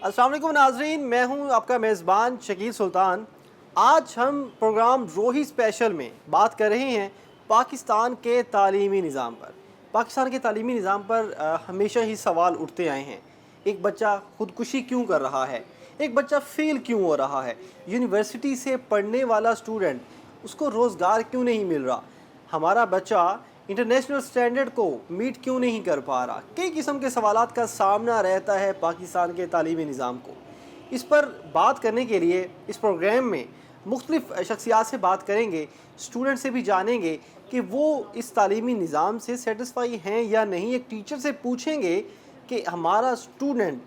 السلام علیکم ناظرین، میں ہوں آپ کا میزبان شکیل سلطان۔ آج ہم پروگرام روہی اسپیشل میں بات کر رہے ہیں پاکستان کے تعلیمی نظام پر۔ پاکستان کے تعلیمی نظام پر ہمیشہ ہی سوال اٹھتے آئے ہیں۔ ایک بچہ خودکشی کیوں کر رہا ہے؟ ایک بچہ فیل کیوں ہو رہا ہے؟ یونیورسٹی سے پڑھنے والا اسٹوڈنٹ، اس کو روزگار کیوں نہیں مل رہا؟ ہمارا بچہ انٹرنیشنل سٹینڈرڈ کو میٹ کیوں نہیں کر پا رہا؟ کئی قسم کے سوالات کا سامنا رہتا ہے پاکستان کے تعلیمی نظام کو۔ اس پر بات کرنے کے لیے اس پروگرام میں مختلف شخصیات سے بات کریں گے، اسٹوڈنٹ سے بھی جانیں گے کہ وہ اس تعلیمی نظام سے سیٹسفائی ہیں یا نہیں۔ ایک ٹیچر سے پوچھیں گے کہ ہمارا اسٹوڈنٹ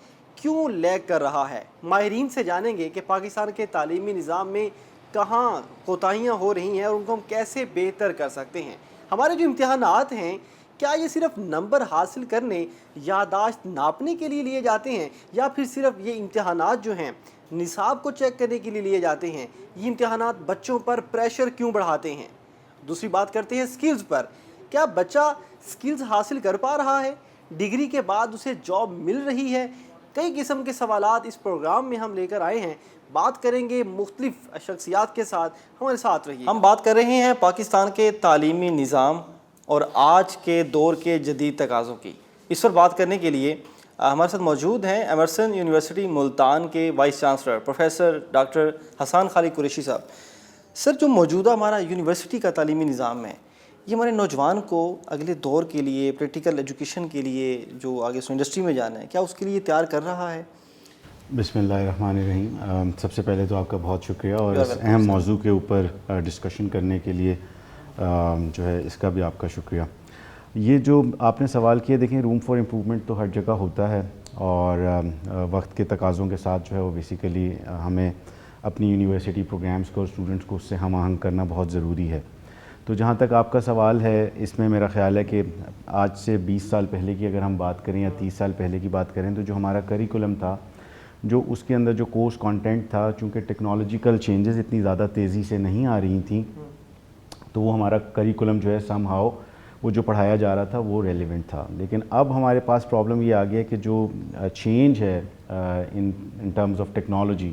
کیوں لیگ کر رہا ہے۔ ماہرین سے جانیں گے کہ پاکستان کے تعلیمی نظام میں کہاں کوتاہیاں ہو رہی ہیں اور ان کو ہم کیسے بہتر کر سکتے ہیں۔ ہمارے جو امتحانات ہیں، کیا یہ صرف نمبر حاصل کرنے، یادداشت ناپنے کے لیے لیے جاتے ہیں، یا پھر صرف یہ امتحانات جو ہیں نصاب کو چیک کرنے کے لیے لیے جاتے ہیں؟ یہ امتحانات بچوں پر پریشر کیوں بڑھاتے ہیں؟ دوسری بات کرتے ہیں سکلز پر۔ کیا بچہ سکلز حاصل کر پا رہا ہے؟ ڈگری کے بعد اسے جاب مل رہی ہے؟ کئی قسم کے سوالات اس پروگرام میں ہم لے کر آئے ہیں۔ بات کریں گے مختلف شخصیات کے ساتھ، ہمارے ساتھ رہیے۔ ہم بات کر رہے ہیں پاکستان کے تعلیمی نظام اور آج کے دور کے جدید تقاضوں کی۔ اس پر بات کرنے کے لیے ہمارے ساتھ موجود ہیں ایمرسن یونیورسٹی ملتان کے وائس چانسلر پروفیسر ڈاکٹر حسان خالق قریشی صاحب۔ سر، جو موجودہ ہمارا یونیورسٹی کا تعلیمی نظام ہے، یہ ہمارے نوجوان کو اگلے دور کے لیے، پریکٹیکل ایجوکیشن کے لیے، جو آگے اس انڈسٹری میں جانا ہے، کیا اس کے لیے تیار کر رہا ہے؟ بسم اللہ الرحمن الرحیم۔ سب سے پہلے تو آپ کا بہت شکریہ، اور اس اہم موضوع کے اوپر ڈسکشن کرنے کے لیے جو ہے اس کا بھی آپ کا شکریہ۔ یہ جو آپ نے سوال کیا، دیکھیں روم فار امپروومنٹ تو ہر جگہ ہوتا ہے، اور وقت کے تقاضوں کے ساتھ جو ہے وہ بیسیکلی ہمیں اپنی یونیورسٹی پروگرامز کو اور اسٹوڈنٹس کو اس سے ہم آہنگ کرنا بہت ضروری ہے۔ تو جہاں تک آپ کا سوال ہے، اس میں میرا خیال ہے کہ آج سے 20 سال پہلے کی اگر ہم بات کریں یا 30 سال پہلے کی بات کریں، تو جو ہمارا کریکولم تھا، جو اس کے اندر جو کورس کانٹینٹ تھا، چونکہ ٹیکنالوجیکل چینجز اتنی زیادہ تیزی سے نہیں آ رہی تھیں، تو وہ ہمارا کریکولم جو ہے سم ہاؤ وہ جو پڑھایا جا رہا تھا وہ ریلیونٹ تھا۔ لیکن اب ہمارے پاس پرابلم یہ آ گیا کہ جو چینج ہے ان ٹرمز آف ٹیکنالوجی،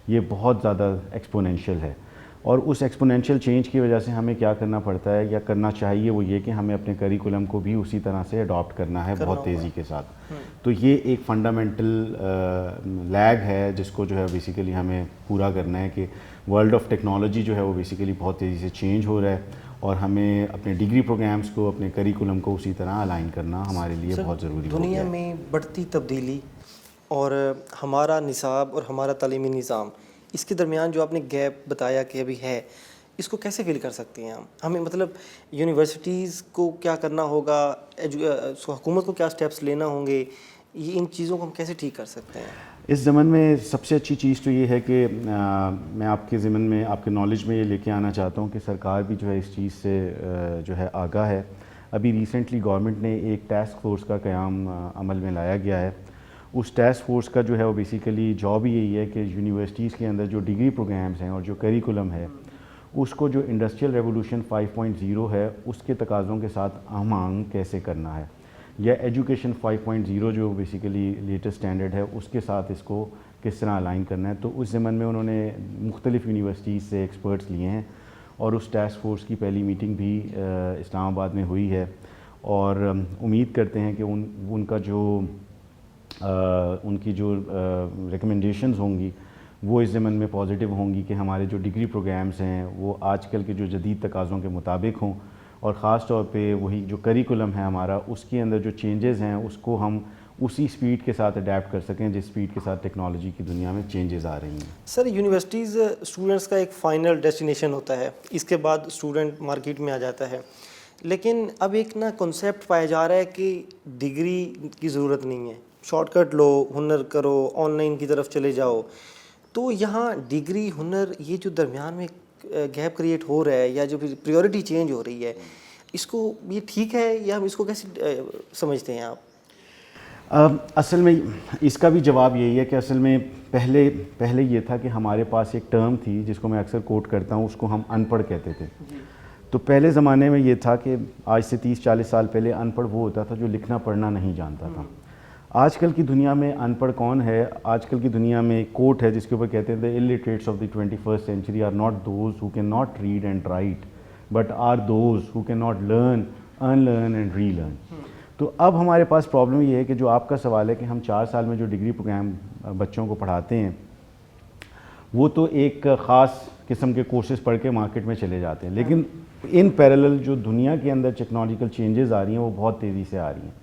یہ بہت زیادہ ایکسپونینشیل ہے، اور اس ایکسپونینشیل چینج کی وجہ سے ہمیں کیا کرنا پڑتا ہے یا کرنا چاہیے، وہ یہ کہ ہمیں اپنے کریکولم کو بھی اسی طرح سے اڈاپٹ کرنا ہے بہت تیزی کے ساتھ۔ تو یہ ایک فنڈامنٹل لیگ ہے جس کو جو ہے بیسیکلی ہمیں پورا کرنا ہے، کہ ورلڈ آف ٹیکنالوجی جو ہے وہ بیسیکلی بہت تیزی سے چینج ہو رہا ہے، اور ہمیں اپنے ڈگری پروگرامز کو، اپنے کریکولم کو اسی طرح الائن کرنا ہمارے لیے بہت ضروری ہے۔ دنیا میں بڑھتی تبدیلی اور ہمارا نصاب اور ہمارا تعلیمی نظام، اس کے درمیان جو آپ نے گیپ بتایا کہ ابھی ہے، اس کو کیسے فل کر سکتے ہیں ہمیں مطلب یونیورسٹیز کو کیا کرنا ہوگا، حکومت کو کیا سٹیپس لینا ہوں گے، یہ ان چیزوں کو ہم کیسے ٹھیک کر سکتے ہیں؟ اس ضمن میں سب سے اچھی چیز تو یہ ہے کہ میں آپ کے ضمن میں، آپ کے نالج میں یہ لے کے آنا چاہتا ہوں کہ سرکار بھی جو ہے اس چیز سے جو ہے آگاہ ہے۔ ابھی ریسنٹلی گورنمنٹ نے ایک ٹاسک فورس کا قیام عمل میں لایا گیا ہے۔ اس ٹاسک فورس کا جو ہے وہ بیسیکلی جاب ہی یہی ہے کہ یونیورسٹیز کے اندر جو ڈگری پروگرامز ہیں اور جو کریکولم ہے، اس کو جو انڈسٹریل ریولوشن 5.0 ہے اس کے تقاضوں کے ساتھ ہم آہنگ کیسے کرنا ہے، یا ایجوکیشن 5.0 جو بیسیکلی لیٹسٹ اسٹینڈرڈ ہے اس کے ساتھ اس کو کس طرح الائن کرنا ہے۔ تو اس ضمن میں انہوں نے مختلف یونیورسٹیز سے ایکسپرٹس لیے ہیں، اور اس ٹاسک فورس کی پہلی میٹنگ بھی اسلام آباد میں ہوئی ہے، اور امید کرتے ہیں کہ ان کا جو ان کی جو ریکمنڈیشنز ہوں گی وہ اس ضمن میں پازیٹیو ہوں گی، کہ ہمارے جو ڈگری پروگرامز ہیں وہ آج کل کے جو جدید تقاضوں کے مطابق ہوں، اور خاص طور پہ وہی جو کریکولم ہے ہمارا، اس کے اندر جو چینجز ہیں اس کو ہم اسی سپیڈ کے ساتھ اڈیپٹ کر سکیں جس سپیڈ کے ساتھ ٹیکنالوجی کی دنیا میں چینجز آ رہی ہیں۔ سر، یونیورسٹیز اسٹوڈنٹس کا ایک فائنل ڈیسٹینیشن ہوتا ہے، اس کے بعد اسٹوڈنٹ مارکیٹ میں آ جاتا ہے، لیکن اب ایک کنسیپٹ پایا جا رہا ہے کہ ڈگری کی ضرورت نہیں ہے، شارٹ کٹ لو، ہنر کرو، آن لائن کی طرف چلے جاؤ۔ تو یہاں ڈگری، ہنر، یہ جو درمیان میں گیپ کریٹ ہو رہا ہے، یا جو پریورٹی چینج ہو رہی ہے، اس کو یہ ٹھیک ہے یا ہم اس کو کیسے سمجھتے ہیں آپ؟ اصل میں اس کا بھی جواب یہی ہے کہ اصل میں پہلے یہ تھا کہ ہمارے پاس ایک ٹرم تھی جس کو میں اکثر کوٹ کرتا ہوں، اس کو ہم ان پڑھ کہتے تھے۔ تو پہلے زمانے میں یہ تھا کہ آج سے 30-40 سال پہلے ان پڑھ وہ ہوتا تھا جو لکھنا پڑھنا نہیں جانتا تھا۔ آج کل کی دنیا میں ان پڑھ کون ہے؟ آج کل کی دنیا میں ایک کوٹ ہے جس کے اوپر کہتے ہیں the illiterates of the 21st century are not those who cannot read and write but are those who cannot learn, unlearn and relearn. تو اب ہمارے پاس پرابلم یہ ہے کہ جو آپ کا سوال ہے کہ ہم 4 سال میں جو ڈگری پروگرام بچوں کو پڑھاتے ہیں وہ تو ایک خاص قسم کے کورسز پڑھ کے مارکیٹ میں چلے جاتے ہیں، لیکن ان پیرالل جو دنیا کے اندر ٹیکنالوجیکل چینجز آ رہی ہیں وہ بہت تیزی سے آ رہی ہیں.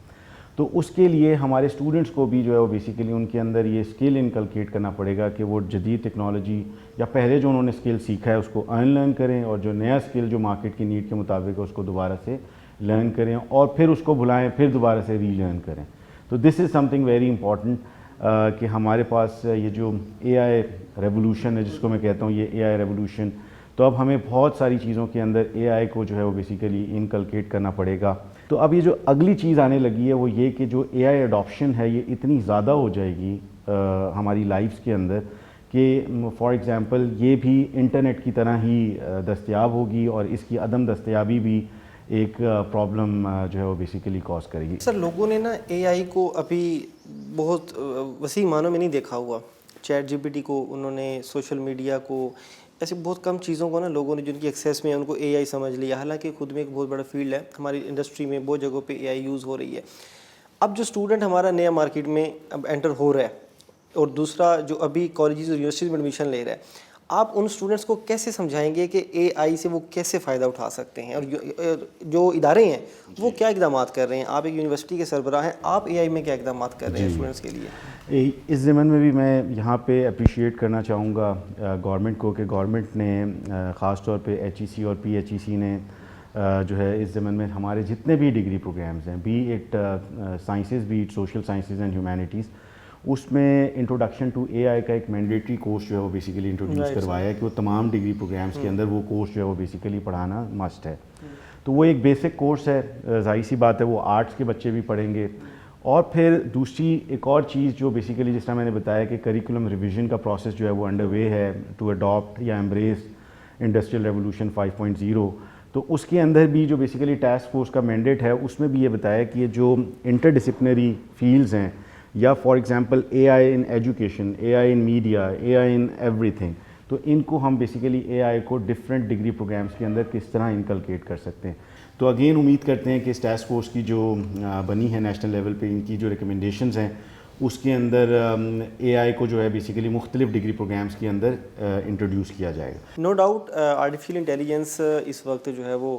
تو اس کے لیے ہمارے اسٹوڈنٹس کو بھی جو ہے وہ بیسیکلی ان کے اندر یہ اسکل انکلکیٹ کرنا پڑے گا کہ وہ جدید ٹیکنالوجی یا پہلے جو انہوں نے اسکل سیکھا ہے اس کو ان لرن کریں، اور جو نیا اسکل جو مارکیٹ کی نیڈ کے مطابق ہے اس کو دوبارہ سے لرن کریں اور پھر اس کو بھلائیں، پھر دوبارہ سے ری لرن کریں. تو دس از سم تھنگ ویری امپورٹنٹ کہ ہمارے پاس یہ جو اے آئی ریولوشن ہے جس کو میں کہتا ہوں، یہ اے آئی ریولوشن، تو اب ہمیں بہت ساری چیزوں کے اندر اے آئی کو جو ہے وہ بیسیکلی انکلکیٹ کرنا پڑے گا. تو اب یہ جو اگلی چیز آنے لگی ہے وہ یہ کہ جو اے آئی اڈاپشن ہے یہ اتنی زیادہ ہو جائے گی ہماری لائفز کے اندر کہ فار ایگزامپل یہ بھی انٹرنیٹ کی طرح ہی دستیاب ہوگی، اور اس کی عدم دستیابی بھی ایک پرابلم جو ہے وہ بیسیکلی کاز کرے گی. سر لوگوں نے نا اے آئی کو ابھی بہت وسیع معنوں میں نہیں دیکھا ہوا. چیٹ جی پی ٹی کو انہوں نے، سوشل میڈیا کو، ایسے بہت کم چیزوں کو نا لوگوں نے جن کی ایکسیس میں ان کو اے آئی سمجھ لیا. حالانکہ خود میں ایک بہت بڑا فیلڈ ہے، ہماری انڈسٹری میں بہت جگہوں پہ اے آئی یوز ہو رہی ہے. اب جو اسٹوڈنٹ ہمارا نیا مارکیٹ میں اب انٹر ہو رہا ہے، اور دوسرا جو ابھی کالجز اور یونیورسٹیز میں ایڈمیشن لے رہا ہے، آپ ان اسٹوڈنٹس کو کیسے سمجھائیں گے کہ اے آئی سے وہ کیسے فائدہ اٹھا سکتے ہیں، اور جو ادارے ہیں وہ کیا اقدامات کر رہے ہیں؟ آپ ایک یونیورسٹی کے سربراہ ہیں، آپ اے آئی میں کیا اقدامات کر رہے ہیں اسٹوڈنٹس کے لیے؟ اس ضمن میں بھی میں یہاں پہ اپریشیٹ کرنا چاہوں گا گورنمنٹ کو کہ گورنمنٹ نے خاص طور پہ ایچ ای سی اور پی ایچ ای سی نے جو ہے اس ضمن میں ہمارے جتنے بھی ڈگری پروگرامز ہیں، be it sciences, be it social sciences and humanities, اس میں انٹروڈکشن ٹو اے آئی کا ایک مینڈیٹری کورس جو ہے وہ بیسیکلی انٹروڈیوس کروایا ہے کہ وہ تمام ڈگری پروگرامز کے اندر وہ کورس جو ہے وہ بیسیکلی پڑھانا مسٹ ہے. تو وہ ایک بیسک کورس ہے، ظاہر سی بات ہے وہ آرٹس کے بچے بھی پڑھیں گے. اور پھر دوسری ایک اور چیز جو بیسیکلی جس طرح میں نے بتایا کہ کریکولم ریویژن کا پروسیس جو ہے وہ انڈر وے ہے ٹو اڈاپٹ یا ایمبریس انڈسٹریل ریولوشن 5.0. تو اس کے اندر بھی جو بیسیکلی ٹاسک فورس کا مینڈیٹ ہے اس میں بھی یہ بتایا کہ یہ جو انٹر ڈسپلنری فیلڈز ہیں، یا for example a I in education, a I in media, a I in every thing, تو ان کو ہم بیسیکلی اے آئی کو ڈفرینٹ ڈگری پروگرامز کے اندر کس طرح انکلکیٹ کر سکتے ہیں. تو اگین امید کرتے ہیں کہ اس ٹاسک فورس کی جو بنی ہے نیشنل لیول پہ، ان کی جو ریکمنڈیشنز ہیں اس کے اندر اے آئی کو جو ہے بیسیکلی مختلف ڈگری پروگرامز کے اندر انٹروڈیوس کیا جائے گا. نو ڈاؤٹ آرٹیفیشیل انٹیلیجنس اس وقت جو ہے وہ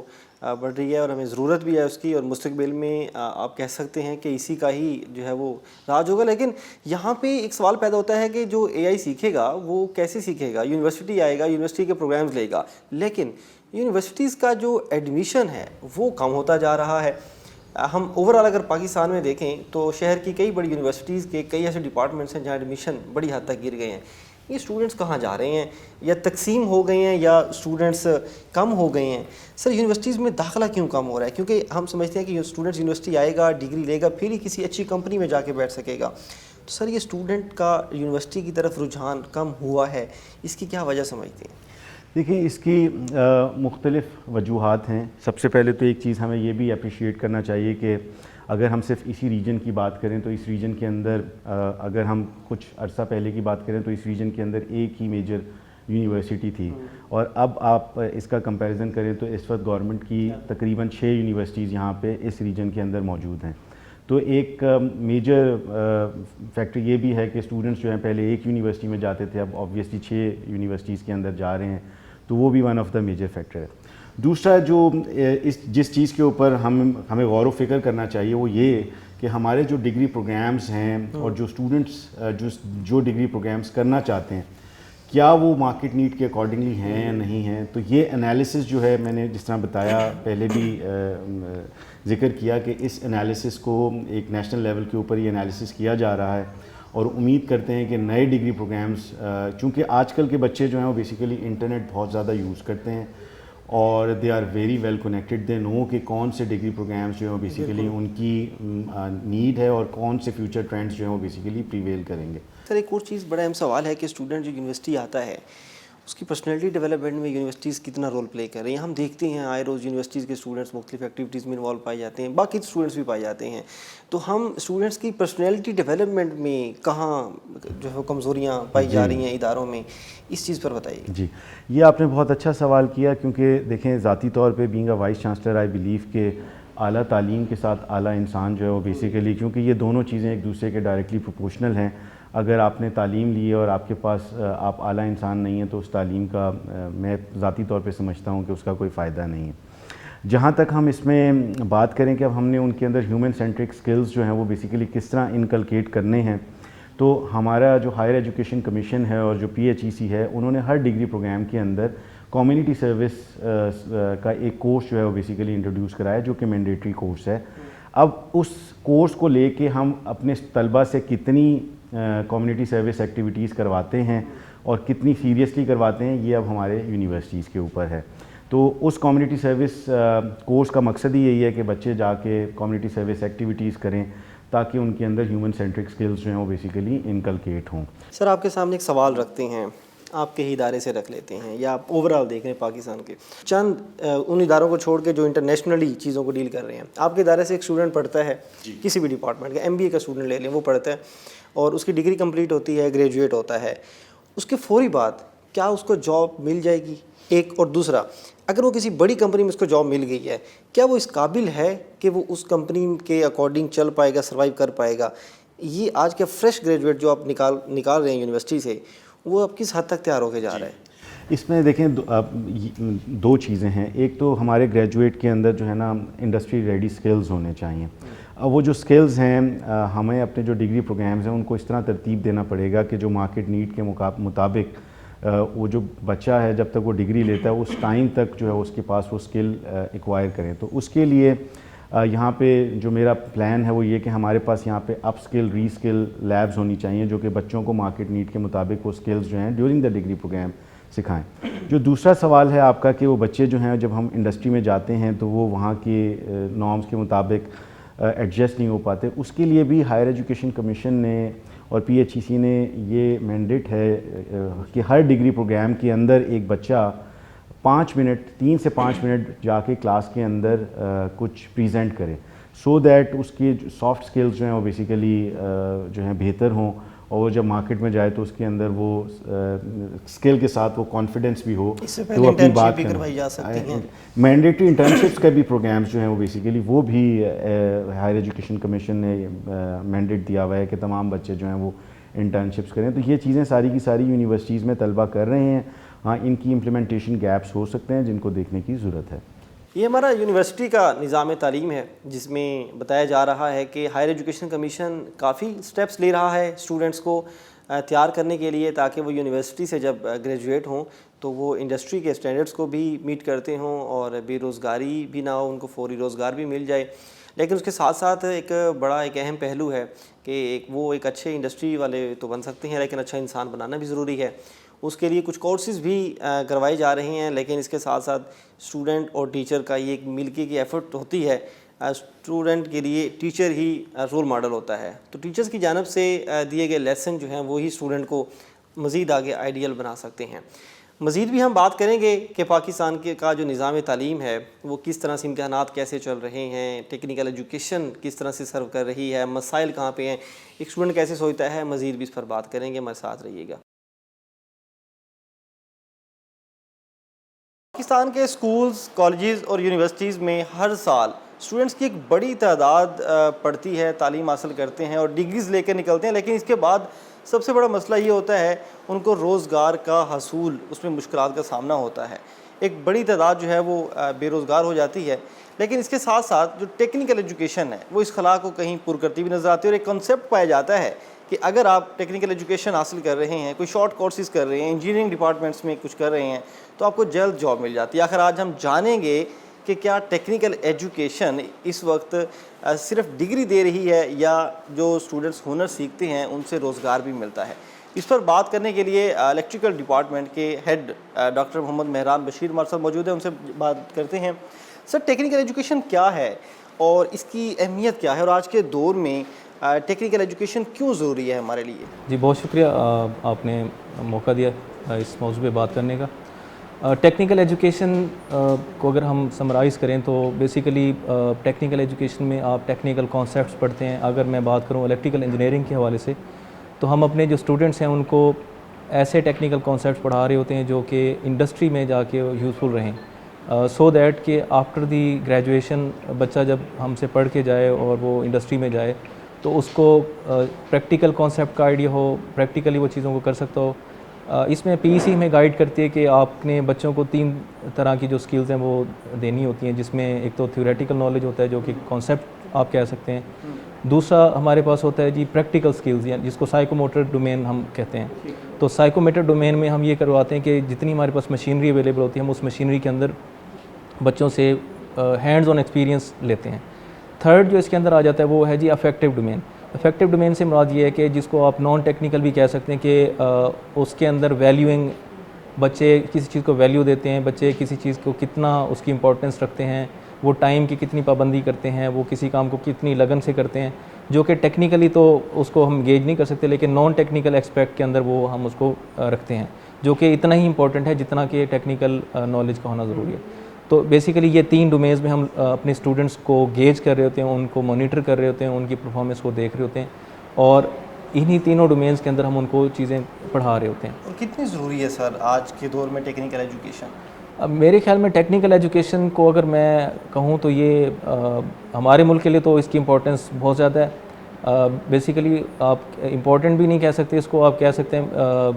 بڑھ رہی ہے، اور ہمیں ضرورت بھی ہے اس کی، اور مستقبل میں آپ کہہ سکتے ہیں کہ اسی کا ہی جو ہے وہ راج ہوگا. لیکن یہاں پہ ایک سوال پیدا ہوتا ہے کہ جو اے آئی سیکھے گا وہ کیسے سیکھے گا؟ یونیورسٹی آئے گا، یونیورسٹی کے پروگرامز لے گا، لیکن یونیورسٹیز کا جو ایڈمیشن ہے وہ کم ہوتا جا رہا ہے. ہم اوور آل اگر پاکستان میں دیکھیں تو شہر کی کئی بڑی یونیورسٹیز کے کئی ایسے ڈپارٹمنٹس ہیں جہاں ایڈمیشن بڑی حد تک گر گئے ہیں. یہ اسٹوڈنٹس کہاں جا رہے ہیں؟ یا تقسیم ہو گئے ہیں، یا اسٹوڈنٹس کم ہو گئے ہیں؟ سر یونیورسٹیز میں داخلہ کیوں کم ہو رہا ہے؟ کیونکہ ہم سمجھتے ہیں کہ اسٹوڈنٹس یونیورسٹی آئے گا، ڈگری لے گا، پھر ہی کسی اچھی کمپنی میں جا کے بیٹھ سکے گا. تو سر یہ اسٹوڈنٹ کا یونیورسٹی کی طرف رجحان کم ہوا ہے، اس کی کیا وجہ سمجھتے ہیں؟ دیکھیں اس کی مختلف وجوہات ہیں. سب سے پہلے تو ایک چیز ہمیں یہ بھی اپریشیٹ کرنا چاہیے کہ اگر ہم صرف اسی ریجن کی بات کریں تو اس ریجن کے اندر اگر ہم کچھ عرصہ پہلے کی بات کریں تو اس ریجن کے اندر ایک ہی میجر یونیورسٹی تھی، اور اب آپ اس کا کمپیریزن کریں تو اس وقت گورنمنٹ کی تقریباً 6 یونیورسٹیز یہاں پہ اس ریجن کے اندر موجود ہیں. تو ایک میجر فیکٹر یہ بھی ہے کہ اسٹوڈنٹس جو ہیں پہلے ایک یونیورسٹی میں جاتے تھے، اب آبویسلی 6 یونیورسٹیز کے اندر جا رہے ہیں، تو وہ بھی one of the major factor ہے. دوسرا جو جس چیز کے اوپر ہمیں غور و فکر کرنا چاہیے وہ یہ کہ ہمارے جو ڈگری پروگرامز ہیں اور جو اسٹوڈنٹس جو ڈگری پروگرامز کرنا چاہتے ہیں کیا وہ مارکیٹ نیڈ کے اکارڈنگلی ہیں یا نہیں ہیں. تو یہ انالیسس جو ہے میں نے جس طرح بتایا پہلے بھی ذکر کیا کہ اس انالیسس کو ایک نیشنل لیول کے اوپر یہ انالیسس کیا جا رہا ہے، اور امید کرتے ہیں کہ نئے ڈگری پروگرامز چونکہ آج کل کے بچے جو ہیں وہ بیسیکلی انٹرنیٹ بہت زیادہ یوز کرتے ہیں اور they are very well connected, they know کہ کون سے ڈگری پروگرامز جو ہیں بیسیکلی ان کی نیڈ ہے اور کون سے فیوچر ٹرینڈز جو ہیں وہ بیسیکلی پریویل کریں گے. سر ایک اور چیز بڑا اہم سوال ہے کہ اسٹوڈنٹ جو یونیورسٹی آتا ہے اس کی پرسنالٹی ڈیولپمنٹ میں یونیورسٹیز کتنا رول پلے کر رہی ہیں. ہم دیکھتے ہیں آئے روز یونیورسٹیز کے اسٹوڈنٹس مختلف ایکٹیویٹیز میں انوالو پائے جاتے ہیں, باقی اسٹوڈنٹس بھی پائے جاتے ہیں. تو ہم اسٹوڈنٹس کی پرسنالٹی ڈیولپمنٹ میں کہاں جو ہے کمزوریاں پائی جا رہی ہیں اداروں میں, اس چیز پر بتائیے. جی, یہ آپ نے بہت اچھا سوال کیا, کیونکہ دیکھیں ذاتی طور پہ being a vice chancellor I believe کہ اعلیٰ تعلیم کے ساتھ اعلیٰ انسان جو ہے وہ بیسیکلی, کیونکہ یہ دونوں چیزیں ایک دوسرے کے ڈائریکٹلی پروپورشنل ہیں. اگر آپ نے تعلیم لی ہے اور آپ کے پاس آپ اعلیٰ انسان نہیں ہیں تو اس تعلیم کا میں ذاتی طور پہ سمجھتا ہوں کہ اس کا کوئی فائدہ نہیں ہے. جہاں تک ہم اس میں بات کریں کہ اب ہم نے ان کے اندر ہیومن سینٹرک سکلز جو ہیں وہ بیسیکلی کس طرح انکلکیٹ کرنے ہیں, تو ہمارا جو ہائر ایجوکیشن کمیشن ہے اور جو PHEC ہے, انہوں نے ہر ڈگری پروگرام کے اندر کمیونٹی سروس کا ایک کورس جو ہے وہ بیسیکلی انٹروڈیوس کرایا ہے, جو کہ مینڈیٹری کورس ہے. اب اس کورس کو لے کے ہم اپنے طلبہ سے کتنی کمیونٹی سروس ایکٹیویٹیز کرواتے ہیں اور کتنی سیریسلی کرواتے ہیں, یہ اب ہمارے یونیورسٹیز کے اوپر ہے. تو اس کمیونٹی سروس کورس کا مقصد ہی یہی ہے کہ بچے جا کے کمیونٹی سروس ایکٹیویٹیز کریں تاکہ ان کے اندر ہیومن سینٹرک سکلز جو ہیں وہ بیسیکلی انکلکیٹ ہوں. سر آپ کے سامنے ایک سوال رکھتے ہیں, آپ کے ہی ادارے سے رکھ لیتے ہیں یا آپ اوور آل دیکھ رہے ہیں پاکستان کے چند ان اداروں کو چھوڑ کے جو انٹرنیشنلی چیزوں کو ڈیل کر رہے ہیں. آپ کے ادارے سے ایک اسٹوڈنٹ پڑھتا ہے کسی بھی ڈپارٹمنٹ کا, MBA کا اسٹوڈنٹ لے لیں, وہ پڑھتا ہے اور اس کی ڈگری کمپلیٹ ہوتی ہے, گریجویٹ ہوتا ہے, اس کے فوری بعد کیا اس کو جاب مل جائے گی ایک, اور دوسرا اگر وہ کسی بڑی کمپنی میں اس کو جاب مل گئی ہے, کیا وہ اس قابل ہے کہ وہ اس کمپنی کے اکارڈنگ چل پائے گا, سروائیو کر پائے گا؟ یہ آج کے فریش گریجویٹ جو آپ نکال رہے ہیں یونیورسٹی سے, وہ اب کس حد تک تیار ہو کے جا رہا ہے؟ اس میں دیکھیں دو چیزیں ہیں. ایک تو ہمارے گریجویٹ کے اندر جو ہے نا انڈسٹری ریڈی سکلز ہونے چاہیے. اب وہ جو سکلز ہیں ہمیں اپنے جو ڈگری پروگرامز ہیں ان کو اس طرح ترتیب دینا پڑے گا کہ جو مارکیٹ نیڈ کے مطابق وہ جو بچہ ہے جب تک وہ ڈگری لیتا ہے اس ٹائم تک جو ہے اس کے پاس وہ سکل ایکوائر کریں. تو اس کے لیے یہاں پہ جو میرا پلان ہے وہ یہ کہ ہمارے پاس یہاں پہ اپ سکل ری سکل لیبز ہونی چاہیے جو کہ بچوں کو مارکیٹ نیڈ کے مطابق وہ سکلز جو ہیں ڈیورنگ دا ڈگری پروگرام سکھائیں. جو دوسرا سوال ہے آپ کا کہ وہ بچے جو ہیں جب ہم انڈسٹری میں جاتے ہیں تو وہ وہاں کے نارمز کے مطابق ایڈجسٹ نہیں ہو پاتے, اس کے لیے بھی ہائر ایجوکیشن کمیشن نے اور PHEC نے یہ مینڈیٹ ہے کہ ہر ڈگری پروگرام کے اندر ایک بچہ 3 سے 5 منٹ جا کے کلاس کے اندر کچھ پریزنٹ کرے, سو دیٹ اس کی سافٹ سکلز جو ہیں وہ بیسیکلی جو ہیں بہتر ہوں, اور وہ جب مارکیٹ میں جائے تو اس کے اندر وہ اسکل کے ساتھ وہ کانفیڈنس بھی ہو کہ وہ اپنی بات کروائی جا سکتی ہیں. مینڈیٹری انٹرنشپس کا بھی پروگرامز جو ہیں وہ بیسیکلی وہ بھی ہائر ایجوکیشن کمیشن نے مینڈیٹ دیا ہوا ہے کہ تمام بچے جو ہیں وہ انٹرنشپس کریں. تو یہ چیزیں ساری کی ساری یونیورسٹیز میں طلبہ کر رہے ہیں. ہاں, ان کی امپلیمنٹیشن گیپس ہو سکتے ہیں جن کو دیکھنے کی ضرورت ہے. یہ ہمارا یونیورسٹی کا نظام تعلیم ہے جس میں بتایا جا رہا ہے کہ ہائر ایجوکیشن کمیشن کافی سٹیپس لے رہا ہے اسٹوڈنٹس کو تیار کرنے کے لیے تاکہ وہ یونیورسٹی سے جب گریجویٹ ہوں تو وہ انڈسٹری کے اسٹینڈرڈس کو بھی میٹ کرتے ہوں اور بے روزگاری بھی نہ ہو, ان کو فوری روزگار بھی مل جائے. لیکن اس کے ساتھ ساتھ ایک اہم پہلو ہے کہ وہ ایک اچھے انڈسٹری والے تو بن سکتے ہیں لیکن اچھا انسان بنانا بھی ضروری ہے. اس کے لیے کچھ کورسز بھی کروائی جا رہے ہیں, لیکن اس کے ساتھ ساتھ اسٹوڈنٹ اور ٹیچر کا یہ ایک مل کے کی ایفرٹ ہوتی ہے. اسٹوڈنٹ کے لیے ٹیچر ہی رول ماڈل ہوتا ہے, تو ٹیچرز کی جانب سے دیے گئے لیسن جو ہیں وہی اسٹوڈنٹ کو مزید آگے آئیڈیل بنا سکتے ہیں. مزید بھی ہم بات کریں گے کہ پاکستان کا جو نظام تعلیم ہے وہ کس طرح سے, امتحانات کیسے چل رہے ہیں, ٹیکنیکل ایجوکیشن کس طرح سے سرو کر رہی ہے, مسائل کہاں پہ ہیں, ایک اسٹوڈنٹ کیسے سوچتا ہے, مزید بھی اس پر بات کریں گے. ہمارے ساتھ رہیے گا. پاکستان کے اسکولز, کالجز اور یونیورسٹیز میں ہر سال اسٹوڈنٹس کی ایک بڑی تعداد پڑھتی ہے, تعلیم حاصل کرتے ہیں اور ڈگریز لے کے نکلتے ہیں, لیکن اس کے بعد سب سے بڑا مسئلہ یہ ہوتا ہے ان کو روزگار کا حصول, اس میں مشکلات کا سامنا ہوتا ہے. ایک بڑی تعداد جو ہے وہ بے روزگار ہو جاتی ہے. لیکن اس کے ساتھ ساتھ جو ٹیکنیکل ایجوکیشن ہے وہ اس خلا کو کہیں پر کرتی بھی نظر آتی ہے, اور ایک کنسیپٹ پایا جاتا ہے کہ اگر آپ ٹیکنیکل ایجوکیشن حاصل کر رہے ہیں, کوئی شارٹ کورسز کر رہے ہیں, انجینئرنگ ڈپارٹمنٹس میں کچھ کر رہے ہیں, تو آپ کو جلد جاب مل جاتی ہے. آخر آج ہم جانیں گے کہ کیا ٹیکنیکل ایجوکیشن اس وقت صرف ڈگری دے رہی ہے یا جو اسٹوڈنٹس ہنر سیکھتے ہیں ان سے روزگار بھی ملتا ہے. اس پر بات کرنے کے لیے الیکٹریکل ڈپارٹمنٹ کے ہیڈ ڈاکٹر محمد مہران بشیر ہمارے ساتھ موجود ہیں, ان سے بات کرتے ہیں. سر, ٹیکنیکل ایجوکیشن کیا ہے اور اس کی اہمیت کیا ہے, اور آج کے دور میں ٹیکنیکل ایجوکیشن کیوں ضروری ہے ہمارے لیے؟ جی, بہت شکریہ آپ نے موقع دیا. اس موضوع پہ بات کرنے کا۔ ٹیکنیکل ایجوکیشن کو اگر ہم سمرائز کریں تو بیسیکلی ٹیکنیکل ایجوکیشن میں آپ ٹیکنیکل کانسیپٹس پڑھتے ہیں۔ اگر میں بات کروں الیکٹریکل انجینئرنگ کے حوالے سے تو ہم اپنے جو اسٹوڈنٹس ہیں ان کو ایسے ٹیکنیکل کانسیپٹس پڑھا رہے ہوتے ہیں جو کہ انڈسٹری میں جا کے یوزفل رہیں، سو دیٹ کہ آفٹر دی گریجویشن بچہ جب ہم سے پڑھ کے جائے اور وہ انڈسٹری میں جائے تو اس کو پریکٹیکل کانسیپٹ کا آئیڈیا ہو، پریکٹیکلی وہ چیزوں کو کر سکتا ہو۔ اس میں پی ای سی ہمیں گائیڈ کرتی ہے کہ آپ نے بچوں کو 3 طرح کی جو سکلز ہیں وہ دینی ہوتی ہیں، جس میں ایک تو تھیوریٹیکل نالج ہوتا ہے جو کہ کانسیپٹ آپ کہہ سکتے ہیں، دوسرا ہمارے پاس ہوتا ہے جی پریکٹیکل سکلز، یا جس کو سائیکو موٹر ڈومین ہم کہتے ہیں۔ تو سائیکو موٹر ڈومین میں ہم یہ کرواتے ہیں کہ جتنی ہمارے پاس مشینری اویلیبل ہوتی ہے ہم اس مشینری کے اندر بچوں سے ہینڈز آن ایکسپیرینس لیتے ہیں۔ تھرڈ جو اس کے اندر آ جاتا ہے وہ ہے جی افیکٹو ڈومین۔ افیکٹو ڈومین سے مراد یہ ہے کہ جس کو آپ نان ٹیکنیکل بھی کہہ سکتے ہیں کہ اس کے اندر ویلیوئنگ، بچے کسی چیز کو ویلیو دیتے ہیں، بچے کسی چیز کو کتنا اس کی امپورٹنس رکھتے ہیں، وہ ٹائم کی کتنی پابندی کرتے ہیں، وہ کسی کام کو کتنی لگن سے کرتے ہیں، جو کہ ٹیکنیکلی تو اس کو ہم گیج نہیں کر سکتے لیکن نان ٹیکنیکل ایکسپیکٹ کے اندر وہ ہم اس کو رکھتے ہیں، جو کہ اتنا ہی امپورٹنٹ ہے جتنا کہ ٹیکنیکل نالج کا ہونا ضروری ہے۔ تو بیسیکلی یہ 3 ڈومینز میں ہم اپنے اسٹوڈنٹس کو گیج کر رہے ہوتے ہیں، ان کو مانیٹر کر رہے ہوتے ہیں، ان کی پرفارمنس کو دیکھ رہے ہوتے ہیں، اور انہی تینوں ڈومینز کے اندر ہم ان کو چیزیں پڑھا رہے ہوتے ہیں۔ اور کتنی ضروری ہے سر آج کے دور میں ٹیکنیکل ایجوکیشن؟ اب میرے خیال میں ٹیکنیکل ایجوکیشن کو اگر میں کہوں تو یہ ہمارے ملک کے لیے تو اس کی امپورٹنس بہت زیادہ ہے۔ بیسیکلی آپ امپورٹنٹ بھی نہیں کہہ سکتے اس کو، آپ کہہ سکتے ہیں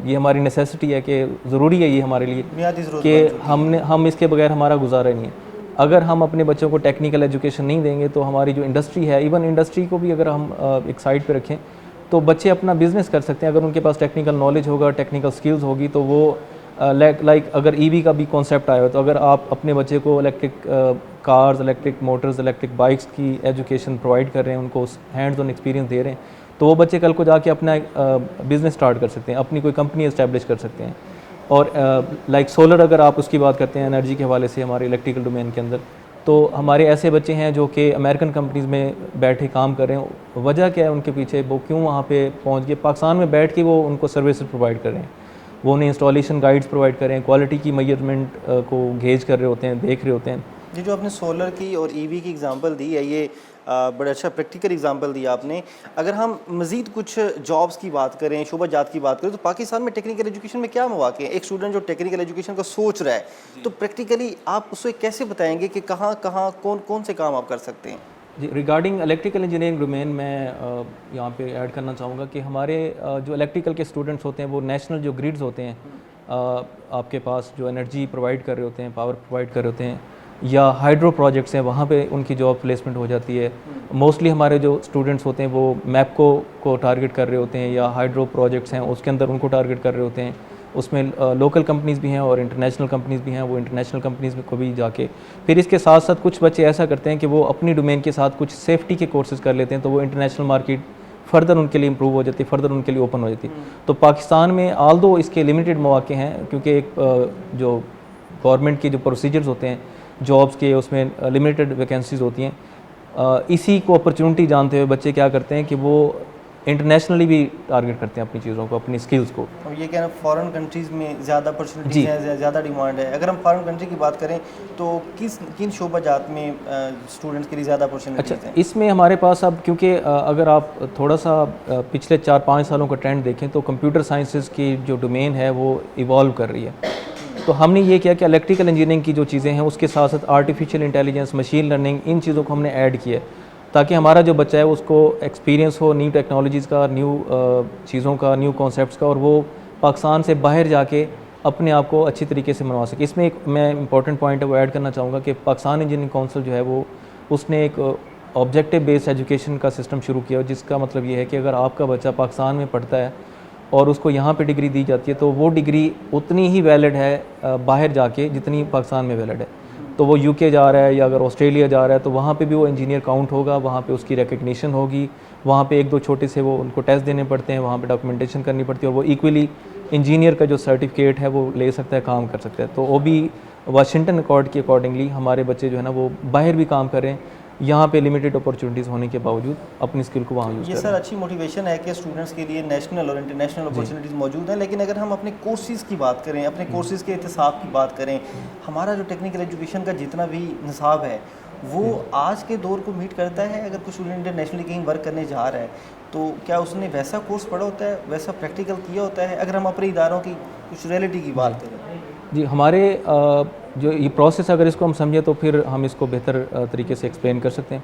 یہ ہماری نیسیسٹی ہے کہ ضروری ہے یہ ہمارے لیے کہ ہم اس کے بغیر ہمارا گزارا نہیں ہے۔ اگر ہم اپنے بچوں کو ٹیکنیکل ایجوکیشن نہیں دیں گے تو ہماری جو انڈسٹری ہے، ایون انڈسٹری کو بھی اگر ہم ایک سائڈ پہ رکھیں تو بچے اپنا بزنس کر سکتے ہیں اگر ان کے پاس ٹیکنیکل نالج ہوگا، ٹیکنیکل سکلز ہوگی تو وہ لائک اگر ای وی کا بھی کانسیپٹ آیا ہو تو اگر آپ اپنے بچے کو electric cars, electric Motors, electric bikes کی ایجوکیشن پرووائڈ کر رہے ہیں، ان کو ہینڈز آن ایکسپیرینس دے رہے ہیں تو وہ بچے کل کو جا کے اپنا بزنس سٹارٹ کر سکتے ہیں، اپنی کوئی کمپنی اسٹیبلش کر سکتے ہیں۔ اور لائک سولر اگر آپ اس کی بات کرتے ہیں انرجی کے حوالے سے ہمارے الیکٹریکل ڈومین کے اندر، تو ہمارے ایسے بچے ہیں جو کہ امریکن کمپنیز میں بیٹھے کام کر رہے ہیں۔ وجہ کیا ہے ان کے پیچھے، وہ کیوں وہاں پہ پہنچ گئے؟ پاکستان میں بیٹھ کے وہ ان کو سروسز پرووائڈ کر رہے ہیں، وہ انہیں انسٹالیشن گائیڈز پرووائڈ کر رہے ہیں، کوالٹی کی میجرمنٹ کو گیج کر رہے ہوتے ہیں، دیکھ رہے ہوتے ہیں۔ یہ جو آپ نے سولر کی اور ای وی کی اگزامپل دی ہے، یہ بڑا اچھا پریکٹیکل اگزامپل دیا آپ نے۔ اگر ہم مزید کچھ جابس کی بات کریں، شعبہ جات کی بات کریں، تو پاکستان میں ٹیکنیکل ایجوکیشن میں کیا مواقع ہیں؟ ایک اسٹوڈنٹ جو ٹیکنیکل ایجوکیشن کا سوچ رہا ہے تو پریکٹیکلی آپ اسے کیسے بتائیں گے کہ کہاں کہاں کون سے کام آپ کر سکتے ہیں؟ جی، ریگارڈنگ الیکٹریکل انجینئرنگ ڈومین میں یہاں پہ ایڈ کرنا چاہوں گا کہ ہمارے جو الیکٹریکل کے اسٹوڈنٹس ہوتے ہیں وہ نیشنل جو گریڈز ہوتے ہیں آپ کے پاس جو انرجی پرووائڈ کر رہے ہوتے ہیں، پاور پرووائڈ کر رہے ہوتے ہیں، یا ہائیڈرو پروجیکٹس ہیں، وہاں پہ ان کی جاب پلیسمنٹ ہو جاتی ہے۔ موسٹلی ہمارے جو اسٹوڈنٹس ہوتے ہیں وہ میپکو کو ٹارگٹ کر رہے ہوتے ہیں، یا ہائیڈرو پروجیکٹس ہیں اس کے اندر ان کو ٹارگٹ کر رہے ہوتے ہیں۔ اس میں لوکل کمپنیز بھی ہیں اور انٹرنیشنل کمپنیز بھی ہیں، وہ انٹرنیشنل کمپنیز کو بھی جا کے پھر اس کے ساتھ ساتھ کچھ بچے ایسا کرتے ہیں کہ وہ اپنی ڈومین کے ساتھ کچھ سیفٹی کے کورسز کر لیتے ہیں، تو وہ انٹرنیشنل مارکیٹ فردر ان کے لیے امپروو ہو جاتی ہے، فردر ان کے لیے اوپن ہو جاتی ہے۔ تو پاکستان میں آلدو اس کے لمیٹڈ مواقع ہیں، کیونکہ ایک جو گورنمنٹ کے جو پروسیجرز ہوتے ہیں جابس کے، اس میں لمیٹڈ ویکینسیز ہوتی ہیں۔ اسی کو اپرچونٹی جانتے ہوئے بچے کیا کرتے ہیں کہ وہ انٹرنیشنلی بھی ٹارگٹ کرتے ہیں اپنی چیزوں کو، اپنی سکلز کو۔ اور یہ کہنا فارن کنٹریز میں زیادہ اپرچونیٹیز ہیں، زیادہ ڈیمانڈ ہے۔ اگر ہم فارن کنٹری کی بات کریں تو کن شعبہ جات میں اسٹوڈنٹس کے لیے زیادہ اپرچونیٹیز ہیں؟ اس میں ہمارے پاس اب کیونکہ اگر آپ تھوڑا سا پچھلے 4-5 سالوں کا ٹرینڈ دیکھیں تو کمپیوٹر سائنسز کی جو ڈومین ہے وہ ایوالو کر رہی ہے۔ تو ہم نے یہ کیا کہ الیکٹریکل انجینئرنگ کی جو چیزیں ہیں اس کے ساتھ ساتھ آرٹیفیشیل انٹیلیجنس، مشین لرننگ، ان چیزوں کو ہم نے ایڈ کیا ہے تاکہ ہمارا جو بچہ ہے اس کو ایکسپیرینس ہو نیو ٹیکنالوجیز کا، نیو چیزوں کا، نیو کانسیپٹس کا، اور وہ پاکستان سے باہر جا کے اپنے آپ کو اچھی طریقے سے منوا سکے۔ اس میں ایک میں امپورٹنٹ پوائنٹ ہے وہ ایڈ کرنا چاہوں گا کہ پاکستان انجینئرنگ کونسل جو ہے وہ اس نے ایک آبجیکٹیو بیسڈ ایجوکیشن کا سسٹم شروع کیا، جس کا مطلب یہ ہے کہ اگر آپ کا بچہ پاکستان میں پڑھتا ہے اور اس کو یہاں پہ ڈگری دی جاتی ہے تو وہ ڈگری اتنی ہی ویلڈ ہے باہر جا کے جتنی پاکستان میں ویلڈ ہے۔ تو وہ یو کے جا رہا ہے یا اگر آسٹریلیا جا رہا ہے تو وہاں پہ بھی وہ انجینئر کاؤنٹ ہوگا، وہاں پہ اس کی ریکگنیشن ہوگی، وہاں پہ 1-2 چھوٹے سے وہ ان کو ٹیسٹ دینے پڑتے ہیں، وہاں پہ ڈاکومنٹیشن کرنی پڑتی ہے، اور وہ ایکولی انجینئر کا جو سرٹیفکیٹ ہے وہ لے سکتا ہے، کام کر سکتا ہے۔ تو وہ بھی واشنگٹن اکارڈ کے اکارڈنگلی ہمارے بچے جو ہے نا وہ باہر بھی کام کر رہے ہیں۔ یہاں پہ لمیٹڈ اپارچونیٹیز ہونے کے باوجود اپنی اسکل کو وہاں یوز یہ کریں. سر اچھی موٹیویشن ہے کہ اسٹوڈنٹس کے لیے نیشنل اور انٹرنیشنل اپارچونیٹیز موجود ہیں. لیکن اگر ہم اپنے کورسز کی بات کریں, اپنے کورسز کے احتساب کی بات کریں, ہمارا جو ٹیکنیکل ایجوکیشن کا جتنا بھی نصاب ہے وہ آج کے دور کو میٹ کرتا ہے؟ اگر کوئی اسٹوڈنٹ انٹرنیشنلی کہیں ورک کرنے جا رہا ہے تو کیا اس نے ویسا کورس پڑھا ہوتا ہے, ویسا پریکٹیکل کیا ہوتا ہے؟ اگر ہم اپنے اداروں کی کچھ ریئلٹی کی بات کریں. جی, ہمارے جو یہ پروسیس اگر اس کو ہم سمجھیں تو پھر ہم اس کو بہتر طریقے سے ایکسپلین کر سکتے ہیں.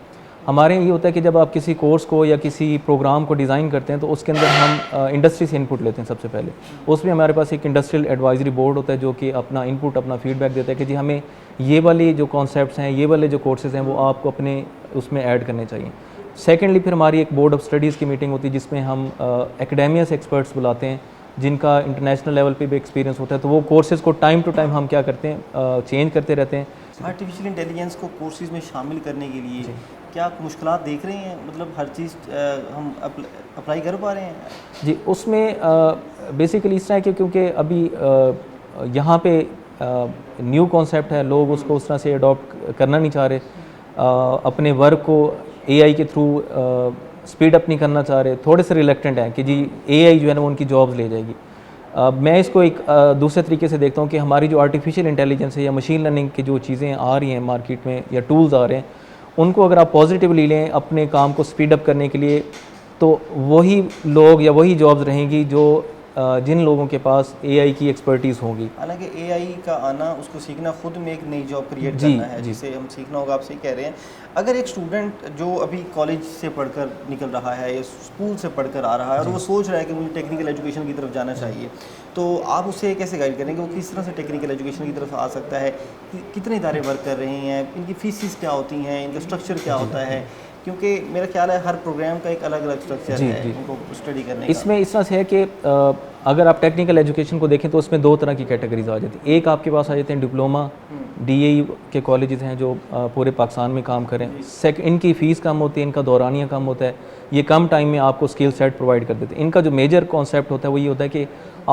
ہمارے یہ ہوتا ہے کہ جب آپ کسی کورس کو یا کسی پروگرام کو ڈیزائن کرتے ہیں تو اس کے اندر ہم انڈسٹری سے انپٹ لیتے ہیں. سب سے پہلے اس میں ہمارے پاس ایک انڈسٹریل ایڈوائزری بورڈ ہوتا ہے جو کہ اپنا انپٹ, اپنا فیڈ بیک دیتا ہے کہ جی ہمیں یہ والے جو کانسیپٹس ہیں, یہ والے جو کورسز ہیں وہ آپ کو اپنے اس میں ایڈ کرنے چاہیے. سیکنڈلی پھر ہماری ایک بورڈ آف اسٹڈیز کی میٹنگ ہوتی ہے جس میں ہم اکیڈیمیا سے ایکسپرٹس بلاتے ہیں جن کا انٹرنیشنل لیول پہ بھی ایکسپیرینس ہوتا ہے. تو وہ کورسز کو ٹائم ٹو ٹائم ہم کیا کرتے ہیں, چینج کرتے رہتے ہیں. آرٹیفیشیل انٹیلیجنس کو کورسز میں شامل کرنے کے لیے کیا آپ مشکلات دیکھ رہے ہیں؟ مطلب ہر چیز ہم اپلائی کر پا رہے ہیں؟ جی, اس میں بیسیکلی اس طرح ہے کہ کیونکہ ابھی یہاں پہ نیو کانسیپٹ ہے, لوگ اس کو اس طرح سے اڈاپٹ کرنا نہیں چاہ رہے, اپنے ورک کو اے آئی کے تھرو اسپیڈ اپ نہیں کرنا چاہ رہے, تھوڑے سے ریلیکٹنٹ ہیں کہ جی اے آئی جو ہے نا وہ ان کی جابز لے جائے گی. میں اس کو ایک دوسرے طریقے سے دیکھتا ہوں کہ ہماری جو آرٹیفیشیل انٹیلیجنس ہے یا مشین لرننگ کی جو چیزیں آ رہی ہیں مارکیٹ میں یا ٹولز آ رہے ہیں, ان کو اگر آپ پازیٹیولی لیں اپنے کام کو اسپیڈ اپ کرنے کے لیے تو وہی لوگ یا وہی جابز رہیں گی جو جن لوگوں کے پاس اے آئی کی ایکسپرٹیز ہوں گی. حالانکہ اے آئی کا آنا, اس کو سیکھنا خود میں ایک نئی جاب کریٹ کرنا ہے جسے ہم سیکھنا ہوگا. آپ صحیح کہہ رہے ہیں. اگر ایک اسٹوڈنٹ جو ابھی کالج سے پڑھ کر نکل رہا ہے یا اسکول سے پڑھ کر آ رہا ہے اور وہ سوچ رہا ہے کہ مجھے ٹیکنیکل ایجوکیشن کی طرف جانا چاہیے, تو آپ اسے کیسے گائیڈ کریں گے وہ کس طرح سے ٹیکنیکل ایجوکیشن کی طرف آ سکتا ہے؟ کتنے ادارے ورک کر رہے ہیں, ان کی فیسز کیا ہوتی ہیں, ان کا اسٹرکچر کیا ہوتا ہے؟ کیونکہ میرا خیال ہے ہر پروگرام کا ایک الگ الگ اسٹرکچر ہے ان کو اسٹڈی کرنے کا. اس میں اس طرح سے ہے کہ اگر آپ ٹیکنیکل ایجوکیشن کو دیکھیں تو اس میں دو طرح کی کیٹیگریز آ جاتی ہیں. ایک آپ کے پاس آ جاتے ہیں ڈپلوما ڈی اے ای کے کالجز ہیں جو پورے پاکستان میں کام کریں. ان کی فیس کم ہوتی ہے, ان کا دورانیہ کم ہوتا ہے, یہ کم ٹائم میں آپ کو اسکل سیٹ پرووائڈ کر دیتے ہیں. ان کا جو میجر کانسیپٹ ہوتا ہے وہ یہ ہوتا ہے کہ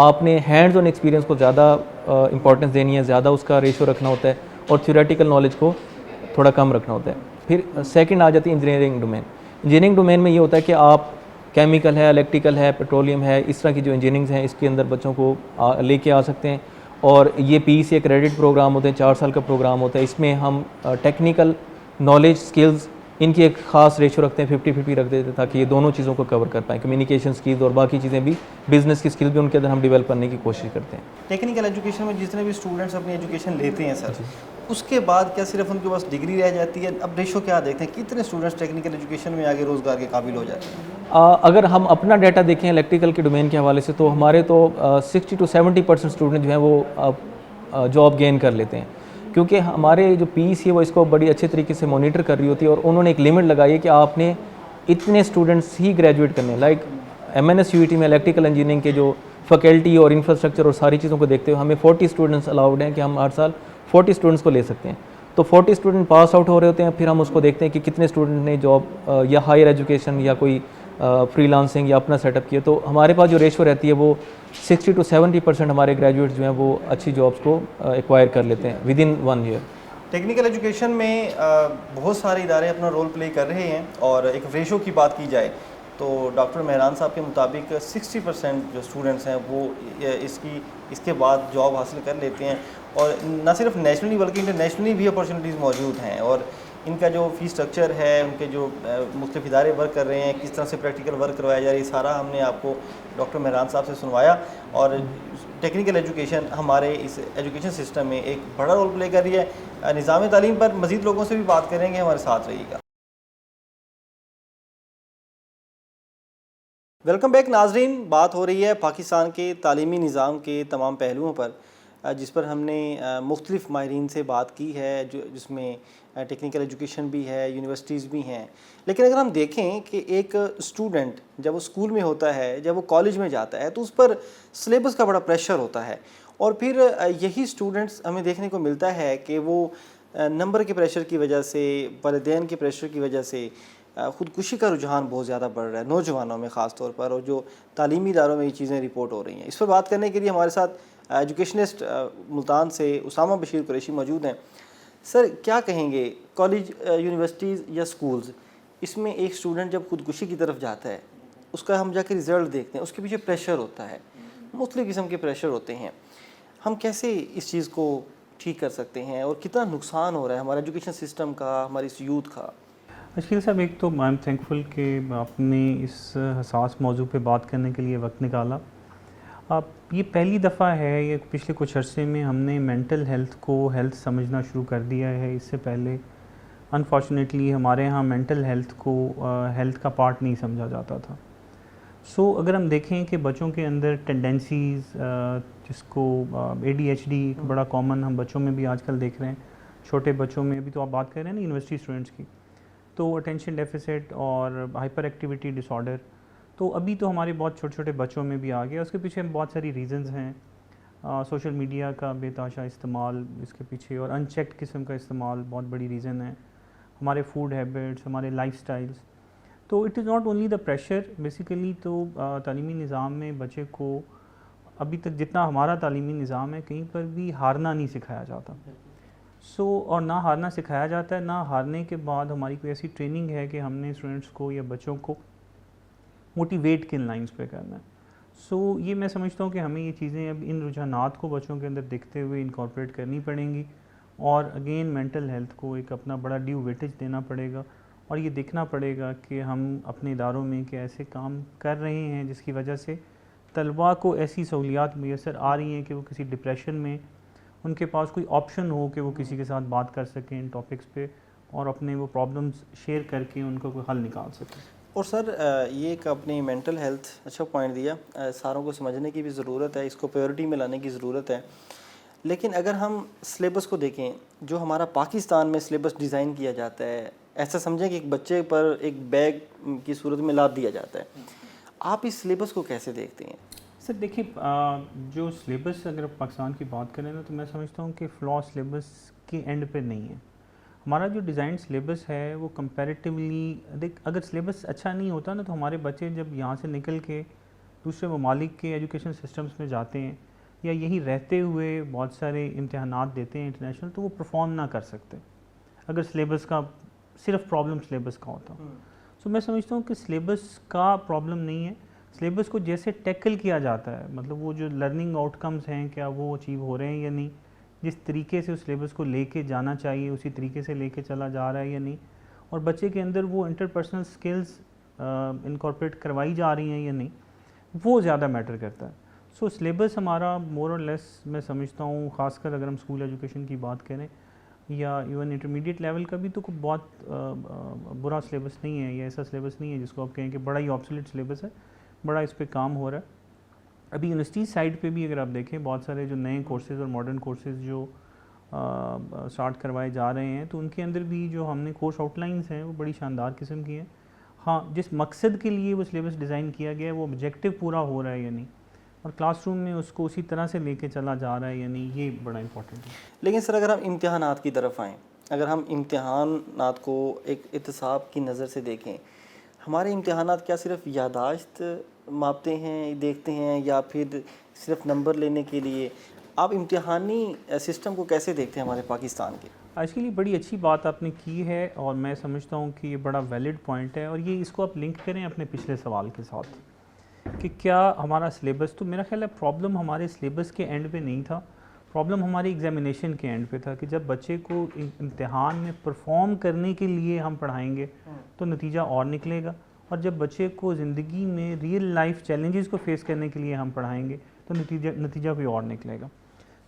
آپ نے ہینڈز آن ایکسپیرینس کو زیادہ امپورٹنس دینی ہے, زیادہ اس کا ریشو رکھنا ہوتا ہے, اور تھیوریٹیکل نالج کو تھوڑا کم رکھنا ہوتا ہے. پھر سیکنڈ آ جاتی ہے انجینئرنگ ڈومین. انجینئرنگ ڈومین میں یہ ہوتا ہے کہ آپ کیمیکل ہے, الیکٹریکل ہے, پیٹرولیم ہے, اس طرح کی جو انجینئرنگز ہیں اس کے اندر بچوں کو لے کے آ سکتے ہیں. اور یہ پی سی کریڈٹ پروگرام ہوتے ہیں, 4 سال کا پروگرام ہوتا ہے. اس میں ہم ٹیکنیکل نالج اسکلز ان کی ایک خاص ریشو رکھتے ہیں, 50-50 رکھ دیتے ہیں تاکہ یہ دونوں چیزوں کو کور کر پائیں. کمیونیکیشن اسکلز اور باقی چیزیں بھی, بزنس کی اسکلز بھی ان کے اندر ہم ڈیولپ کرنے کی کوشش کرتے ہیں. ٹیکنیکل ایجوکیشن میں جتنے بھی اسٹوڈنٹس اپنی ایجوکیشن لیتے ہیں سر, اس کے بعد کیا صرف ان کے پاس ڈگری رہ جاتی ہے؟ اب ریشو کیا دیکھتے ہیں, کتنے اسٹوڈنٹس ٹیکنیکل ایجوکیشن میں آگے روزگار کے قابل ہو جاتے ہیں؟ اگر ہم اپنا ڈیٹا دیکھیں الیکٹریکل کے ڈومین کے حوالے سے تو ہمارے تو 60-70% اسٹوڈنٹ جو ہیں وہ جاب گین کر لیتے ہیں, کیونکہ ہمارے جو پی سی ہے وہ اس کو بڑی اچھے طریقے سے مانیٹر کر رہی ہوتی ہے, اور انہوں نے ایک لمٹ لگائی ہے کہ آپ نے اتنے اسٹوڈنٹس ہی گریجویٹ کرنے. لائک MNS-UET میں الیکٹریکل انجینئرنگ کے جو فیکلٹی اور انفراسٹرکچر اور ساری چیزوں کو دیکھتے ہوئے ہمیں 40 اسٹوڈنٹس الاؤڈ ہیں کہ ہم ہر سال 40 اسٹوڈنٹس کو لے سکتے ہیں. تو 40 اسٹوڈنٹ پاس آؤٹ ہو رہے ہوتے ہیں, پھر ہم اس کو دیکھتے ہیں کہ کتنے اسٹوڈنٹ نے جاب یا ہائر ایجوکیشن یا کوئی فری لانسنگ یا اپنا سیٹ اپ کیا. تو ہمارے پاس جو ریشو رہتی ہے وہ 60-70% ہمارے گریجویٹس جو ہیں وہ اچھی جابس کو ایکوائر کر لیتے ہیں within 1 year. Technical education میں بہت سارے ادارے اپنا رول پلے کر رہے ہیں, اور ایک ریشو کی بات کی جائے تو ڈاکٹر مہران صاحب کے مطابق 60% جو اسٹوڈنٹس ہیں وہ اس کے بعد جاب حاصل کر لیتے ہیں, اور نہ صرف نیشنلی بلکہ انٹرنیشنلی بھی اپارچونیٹیز موجود ہیں. اور ان کا جو فی اسٹرکچر ہے, ان کے جو مختلف ادارے ورک کر رہے ہیں, کس طرح سے پریکٹیکل ورک کروایا جا رہا ہے, یہ سارا ہم نے آپ کو ڈاکٹر مہران صاحب سے سنوایا. اور ٹیکنیکل ایجوکیشن ہمارے اس ایجوکیشن سسٹم میں ایک بڑا رول پلے کر رہی ہے. نظام تعلیم پر مزید لوگوں سے بھی بات کریں گے, ہمارے ساتھ رہیے گا. ویلکم بیک ناظرین. بات ہو رہی ہے پاکستان کے تعلیمی نظام کے تمام پہلوؤں پر, جس پر ہم نے مختلف ماہرین سے بات کی ہے, جس میں ٹیکنیکل ایجوکیشن بھی ہے, یونیورسٹیز بھی ہیں. لیکن اگر ہم دیکھیں کہ ایک اسٹوڈنٹ جب وہ اسکول میں ہوتا ہے, جب وہ کالج میں جاتا ہے, تو اس پر سلیبس کا بڑا پریشر ہوتا ہے, اور پھر یہی اسٹوڈنٹس ہمیں دیکھنے کو ملتا ہے کہ وہ نمبر کے پریشر کی وجہ سے, والدین کے پریشر کی وجہ سے خودکشی کا رجحان بہت زیادہ بڑھ رہا ہے نوجوانوں میں خاص طور پر, اور جو تعلیمی اداروں میں یہ چیزیں رپورٹ ہو رہی ہیں. اس پر بات کرنے کے لیے ہمارے ساتھ ایجوکیشنسٹ ملتان سے اسامہ بشیر قریشی موجود ہیں. سر کیا کہیں گے کالج یونیورسٹیز یا اسکولز، اس میں ایک اسٹوڈنٹ جب خودکشی کی طرف جاتا ہے اس کا ہم جا کے رزلٹ دیکھتے ہیں، اس کے پیچھے پریشر ہوتا ہے، مختلف قسم کے پریشر ہوتے ہیں، ہم کیسے اس چیز کو ٹھیک کر سکتے ہیں اور کتنا نقصان ہو رہا ہے ہمارے ایجوکیشن سسٹم کا، ہماری اس یوتھ کا؟ اشکیل صاحب، ایک تو آئی ایم تھینکفل کہ آپ نے اس حساس موضوع پہ بات کرنے کے لیے وقت نکالا. یہ پہلی دفعہ ہے یہ پچھلے کچھ عرصے میں ہم نے مینٹل ہیلتھ کو ہیلتھ سمجھنا شروع کر دیا ہے. اس سے پہلے انفارچونیٹلی ہمارے ہاں مینٹل ہیلتھ کو ہیلتھ کا پارٹ نہیں سمجھا جاتا تھا. سو اگر ہم دیکھیں کہ بچوں کے اندر ٹینڈنسیز، جس کو ADHD ایک بڑا کامن ہم بچوں میں بھی آج کل دیکھ رہے ہیں، چھوٹے بچوں میں. ابھی تو آپ بات کر رہے ہیں نا یونیورسٹی اسٹوڈنٹس کی، تو اٹینشن ڈیفیسٹ اور ہائپر ایکٹیویٹی ڈس آرڈر، تو ابھی تو ہمارے بہت چھوٹے چھوٹے بچوں میں بھی آ گیا. اس کے پیچھے بہت ساری ریزنز ہیں. سوشل میڈیا کا بے تحاشا استعمال اس کے پیچھے، اور ان چیکڈ قسم کا استعمال بہت بڑی ریزن ہے. ہمارے فوڈ ہیبٹس، ہمارے لائف سٹائلز. تو it is not only the pressure basically. تو تعلیمی نظام میں بچے کو ابھی تک جتنا ہمارا تعلیمی نظام ہے کہیں پر بھی ہارنا نہیں سکھایا جاتا. اور نہ ہارنا سکھایا جاتا ہے، نہ ہارنے کے بعد ہماری کوئی ایسی ٹریننگ ہے کہ ہم نے اسٹوڈنٹس کو یا بچوں کو موٹیویٹ کن لائنس پہ کرنا ہے. یہ میں سمجھتا ہوں کہ ہمیں یہ چیزیں اب ان رجحانات کو بچوں کے اندر دیکھتے ہوئے انکارپوریٹ کرنی پڑیں گی، اور اگین مینٹل ہیلتھ کو ایک اپنا بڑا ڈیو ویٹیج دینا پڑے گا، اور یہ دیکھنا پڑے گا کہ ہم اپنے اداروں میں کہ ایسے کام کر رہے ہیں جس کی وجہ سے طلباء کو ایسی سہولیات میسر آ رہی ہیں کہ وہ کسی ڈپریشن میں ان کے پاس کوئی آپشن ہو کہ وہ کسی کے ساتھ بات کر سکیں ان ٹاپکس پہ، اور اپنے وہ پرابلمس شیئر کر کے ان کو کوئی حل نکال سکیں. اور سر یہ ایک اپنی مینٹل ہیلتھ اچھا پوائنٹ دیا، ساروں کو سمجھنے کی بھی ضرورت ہے، اس کو پریورٹی میں لانے کی ضرورت ہے. لیکن اگر ہم سلیبس کو دیکھیں جو ہمارا پاکستان میں سلیبس ڈیزائن کیا جاتا ہے، ایسا سمجھیں کہ ایک بچے پر ایک بیگ کی صورت میں لاد دیا جاتا ہے، آپ اس سلیبس کو کیسے دیکھتے ہیں؟ سر دیکھیے، جو سلیبس اگر پاکستان کی بات کریں نا تو میں سمجھتا ہوں کہ فلا سلیبس کے اینڈ پہ نہیں ہے. ہمارا جو ڈیزائن سلیبس ہے وہ کمپیریٹیولی اگر سلیبس اچھا نہیں ہوتا نا تو ہمارے بچے جب یہاں سے نکل کے دوسرے ممالک کے ایجوکیشن سسٹمز میں جاتے ہیں یا یہیں رہتے ہوئے بہت سارے امتحانات دیتے ہیں انٹرنیشنل، تو وہ پرفارم نہ کر سکتے اگر سلیبس کا صرف پرابلم سلیبس کا ہوتا. میں سمجھتا ہوں کہ سلیبس کا پرابلم نہیں ہے. سلیبس کو جیسے ٹیکل کیا جاتا ہے، مطلب وہ جو لرننگ آؤٹ کمز ہیں کیا وہ اچیو ہو رہے ہیں یا نہیں، جس طریقے سے اس سلیبس کو لے کے جانا چاہیے اسی طریقے سے لے کے چلا جا رہا ہے یا نہیں، اور بچے کے اندر وہ انٹرپرسنل سکلز انکارپوریٹ کروائی جا رہی ہیں یا نہیں، وہ زیادہ میٹر کرتا ہے. سلیبس ہمارا مور اور لیس میں سمجھتا ہوں، خاص کر اگر ہم اسکول ایجوکیشن کی بات کریں یا ایون انٹرمیڈیٹ لیول کا بھی، تو کوئی بہت برا سلیبس نہیں ہے، یا ایسا سلیبس نہیں ہے جس کو آپ کہیں کہ بڑا ہی آبسلیٹ سلیبس ہے. بڑا اس پہ کام ہو رہا ہے. ابھی یونیورسٹی سائڈ پہ بھی اگر آپ دیکھیں بہت سارے جو نئے کورسز اور ماڈرن کورسز جو اسٹارٹ کروائے جا رہے ہیں، تو ان کے اندر بھی جو ہم نے کورس آؤٹ لائنس ہیں وہ بڑی شاندار قسم کی ہیں. ہاں، جس مقصد کے لیے وہ سلیبس ڈیزائن کیا گیا ہے وہ آبجیکٹیو پورا ہو رہا ہے یا نہیں، اور کلاس روم میں اس کو اسی طرح سے لے کے چلا جا رہا ہے یا نہیں، یہ بڑا امپورٹنٹ ہے. لیکن سر اگر ہم امتحانات کی طرف آئیں، اگر ہم امتحانات کو ایک احتساب کی نظر سے دیکھیں، ہمارے امتحانات کیا صرف یادداشت ماپتے ہیں، دیکھتے ہیں، یا پھر صرف نمبر لینے کے لیے؟ آپ امتحانی سسٹم کو کیسے دیکھتے ہیں ہمارے پاکستان کے؟ آج کے لیے بڑی اچھی بات آپ نے کی ہے، اور میں سمجھتا ہوں کہ یہ بڑا ویلڈ پوائنٹ ہے، اور یہ اس کو آپ لنک کریں اپنے پچھلے سوال کے ساتھ کہ کیا ہمارا سلیبس، تو میرا خیال ہے پرابلم ہمارے سلیبس کے اینڈ پہ نہیں تھا، پرابلم ہماری ایگزامینیشن کے اینڈ پہ تھا کہ جب بچے کو امتحان میں پرفارم کرنے کے لیے ہم پڑھائیں گے تو نتیجہ اور نکلے گا، اور جب بچے کو زندگی میں ریئل لائف چیلنجز کو فیس کرنے کے لیے ہم پڑھائیں گے تو نتیجہ کوئی اور نکلے گا.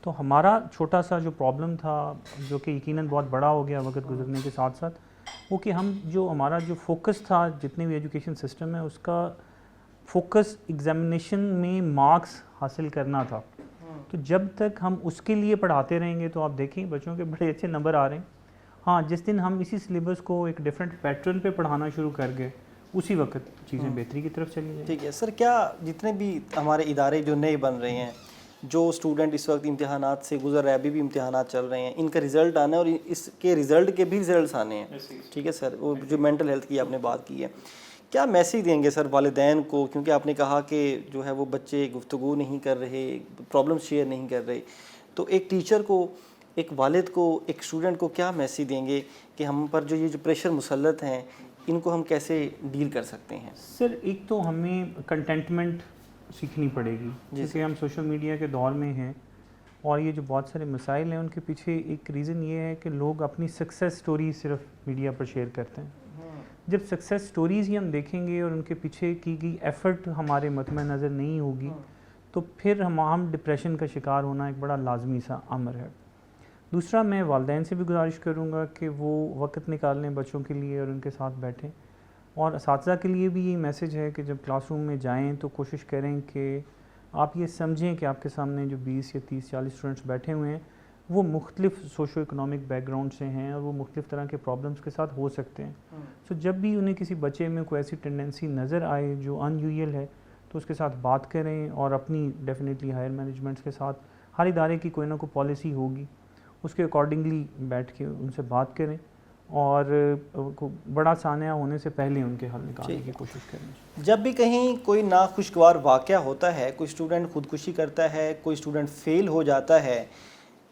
تو ہمارا چھوٹا سا جو پرابلم تھا، جو کہ یقیناً بہت بڑا ہو گیا وقت گزرنے کے ساتھ ساتھ، وہ کہ ہمارا جو فوکس تھا جتنے بھی ایجوکیشن سسٹم ہے اس کا فوکس ایگزامینیشن میں مارکس حاصل کرنا تھا. تو جب تک ہم اس کے لیے پڑھاتے رہیں گے تو آپ دیکھیں بچوں کے بڑے اچھے نمبر آ رہے ہیں. ہاں، جس دن ہم اسی سلیبس کو ایک ڈیفرنٹ پیٹرن پہ پڑھانا شروع کر گئے اسی وقت چیزیں بہتری کی طرف چلی جائیں. ٹھیک ہے سر، کیا جتنے بھی ہمارے ادارے جو نئے بن رہے ہیں، جو اسٹوڈنٹ اس وقت امتحانات سے گزر رہے ہیں، ابھی بھی امتحانات چل رہے ہیں، ان کا رزلٹ آنا ہے اور اس کے رزلٹ کے بھی رزلٹس آنے ہیں، ٹھیک ہے سر، وہ جو مینٹل ہیلتھ کی آپ نے بات کی ہے، کیا میسیج دیں گے سر والدین کو؟ کیونکہ آپ نے کہا کہ جو ہے وہ بچے گفتگو نہیں کر رہے، پرابلم شیئر نہیں کر رہے، تو ایک ٹیچر کو ایک والد کو ایک اسٹوڈنٹ کو کیا میسیج دیں گے کہ ہم پر جو یہ جو پریشر مسلط ہیں ان کو ہم کیسے ڈیل کر سکتے ہیں؟ سر ایک تو ہمیں کنٹینٹمنٹ سیکھنی پڑے گی، جیسے ہم سوشل میڈیا کے دور میں ہیں اور یہ جو بہت سارے مسائل ہیں ان کے پیچھے ایک ریزن یہ ہے کہ لوگ اپنی سکسیس سٹوری صرف میڈیا پر شیئر کرتے ہیں. جب سکسیس سٹوریز ہی ہم دیکھیں گے اور ان کے پیچھے کی گئی ایفرٹ ہمارے مطمع نظر نہیں ہوگی تو پھر ہم ڈپریشن کا شکار ہونا ایک بڑا لازمی سا امر ہے. دوسرا میں والدین سے بھی گزارش کروں گا کہ وہ وقت نکال لیں بچوں کے لیے اور ان کے ساتھ بیٹھیں، اور اساتذہ کے لیے بھی یہ میسیج ہے کہ جب کلاس روم میں جائیں تو کوشش کریں کہ آپ یہ سمجھیں کہ آپ کے سامنے جو 20 یا 30 40 اسٹوڈنٹس بیٹھے ہوئے ہیں وہ مختلف سوشو اکنامک بیک گراؤنڈ سے ہیں اور وہ مختلف طرح کے پرابلمس کے ساتھ ہو سکتے ہیں. سو جب بھی انہیں کسی بچے میں کوئی ایسی ٹینڈنسی نظر آئے جو ان یوزول ہے تو اس کے ساتھ بات کریں، اور اپنی ڈیفینیٹلی ہائر مینجمنٹس کے ساتھ ہر ادارے کی کوئی نہ کوئی پالیسی ہوگی اس کے اکارڈنگلی بیٹھ کے ان سے بات کریں اور بڑا سانحہ ہونے سے پہلے ان کے حل نکالنے کی کوشش کریں. جب بھی کہیں کوئی ناخوشگوار واقعہ ہوتا ہے، کوئی اسٹوڈنٹ خودکشی کرتا ہے، کوئی اسٹوڈنٹ فیل ہو جاتا ہے،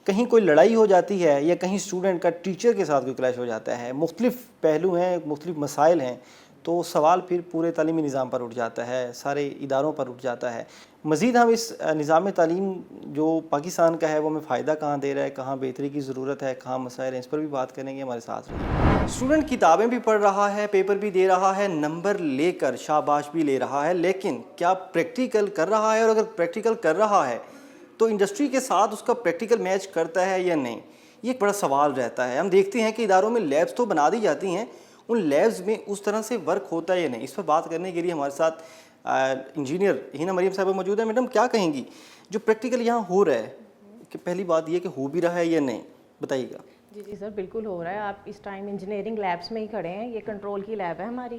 کہیں کوئی لڑائی ہو جاتی ہے یا کہیں اسٹوڈنٹ کا ٹیچر کے ساتھ کوئی کلیش ہو جاتا ہے، مختلف پہلو ہیں، مختلف مسائل ہیں، تو سوال پھر پورے تعلیمی نظام پر اٹھ جاتا ہے، سارے اداروں پر اٹھ جاتا ہے. مزید ہم اس نظام تعلیم جو پاکستان کا ہے وہ ہمیں فائدہ کہاں دے رہا ہے، کہاں بہتری کی ضرورت ہے، کہاں مسائل ہیں، اس پر بھی بات کریں گے. ہمارے ساتھ رہیے. اسٹوڈنٹ کتابیں بھی پڑھ رہا ہے، پیپر بھی دے رہا ہے، نمبر لے کر شاباش بھی لے رہا ہے، لیکن کیا پریکٹیکل کر رہا ہے؟ اور اگر پریکٹیکل کر رہا ہے تو انڈسٹری کے ساتھ اس کا پریکٹیکل میچ کرتا ہے یا نہیں؟ یہ ایک بڑا سوال رہتا ہے. ہم دیکھتے ہیں کہ اداروں میں لیبس تو بنا دی جاتی ہیں، ان لیبز میں اس طرح سے ورک ہوتا ہے یا نہیں؟ اس پر بات کرنے کے لیے ہمارے ساتھ انجینئر ہینا مریم صاحبہ موجود ہیں. میڈم کیا کہیں گی جو پریکٹیکل یہاں ہو رہا ہے، کہ پہلی بات یہ کہ ہو بھی رہا ہے یا نہیں، بتائیے گا. جی سر بالکل ہو رہا ہے. آپ اس ٹائم انجینئرنگ لیبس میں ہی کھڑے ہیں. یہ کنٹرول کی لیب ہے ہماری،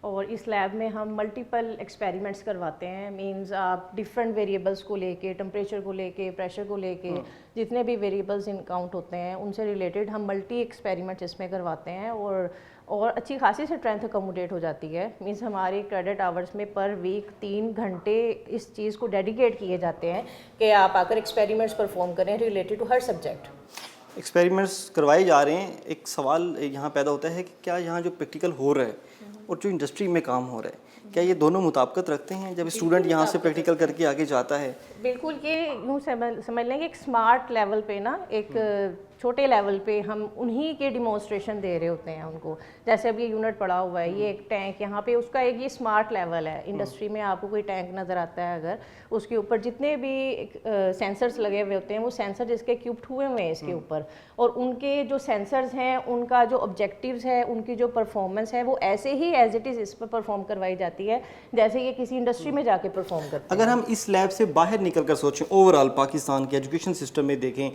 اور اس لیب میں ہم ملٹیپل ایکسپیریمنٹس کرواتے ہیں. مینز آپ ڈفرینٹ ویریبلس کو لے کے، ٹمپریچر کو لے کے، پریشر کو لے کے، جتنے بھی ویریبلس انکاؤنٹ ہوتے ہیں ان سے ریلیٹڈ ہم ملٹی ایکسپیریمنٹس اس میں کرواتے ہیں، اور اچھی خاصی اسٹرینتھ اکوموڈیٹ ہو جاتی ہے. مینس ہمارے کریڈٹ آورس میں پر ویک 3 گھنٹے اس چیز کو ڈیڈیکیٹ کیے جاتے ہیں کہ آپ آ کر ایکسپیریمنٹس پرفارم کریں ریلیٹڈ ٹو ہر سبجیکٹ. ایکسپیریمنٹس کروائے جا رہے ہیں. ایک سوال یہاں پیدا ہوتا ہے کہ کیا یہاں جو پریکٹیکل ہو رہا ہے اور جو انڈسٹری میں کام ہو رہا ہے، کیا یہ دونوں مطابقت رکھتے ہیں جب اسٹوڈنٹ یہاں سے پریکٹیکل کر کے آگے جاتا ہے؟ بالکل. یہ یوں سمجھ لیں کہ ایک اسمارٹ لیول پہ نا، ایک چھوٹے لیول پہ ہم انہی کے ڈیمونسٹریشن دے رہے ہوتے ہیں ان کو. جیسے اب یہ یونٹ پڑا ہوا ہے، یہ ایک ٹینک یہاں پہ، اس کا ایک یہ اسمارٹ لیول ہے. انڈسٹری میں آپ کو کوئی ٹینک نظر آتا ہے اگر اس کے اوپر جتنے بھی سینسرز لگے ہوئے ہوتے ہیں، وہ سینسر جس کے اکوپڈ ہوئے ہوئے ہیں اس کے اوپر، اور ان کے جو سینسرز ہیں ان کا جو آبجیکٹیوز ہے، ان کی جو پرفارمنس ہے وہ ایسے ہی ایز اٹ از اس پر پرفارم کروائی جاتی ہے جیسے یہ کسی انڈسٹری میں جا کے پرفارم کرتے ہیں. اگر ہم اس لیب سے باہر نکل کر سوچیں، اوور آل پاکستان کے ایجوکیشن سسٹم میں دیکھیں،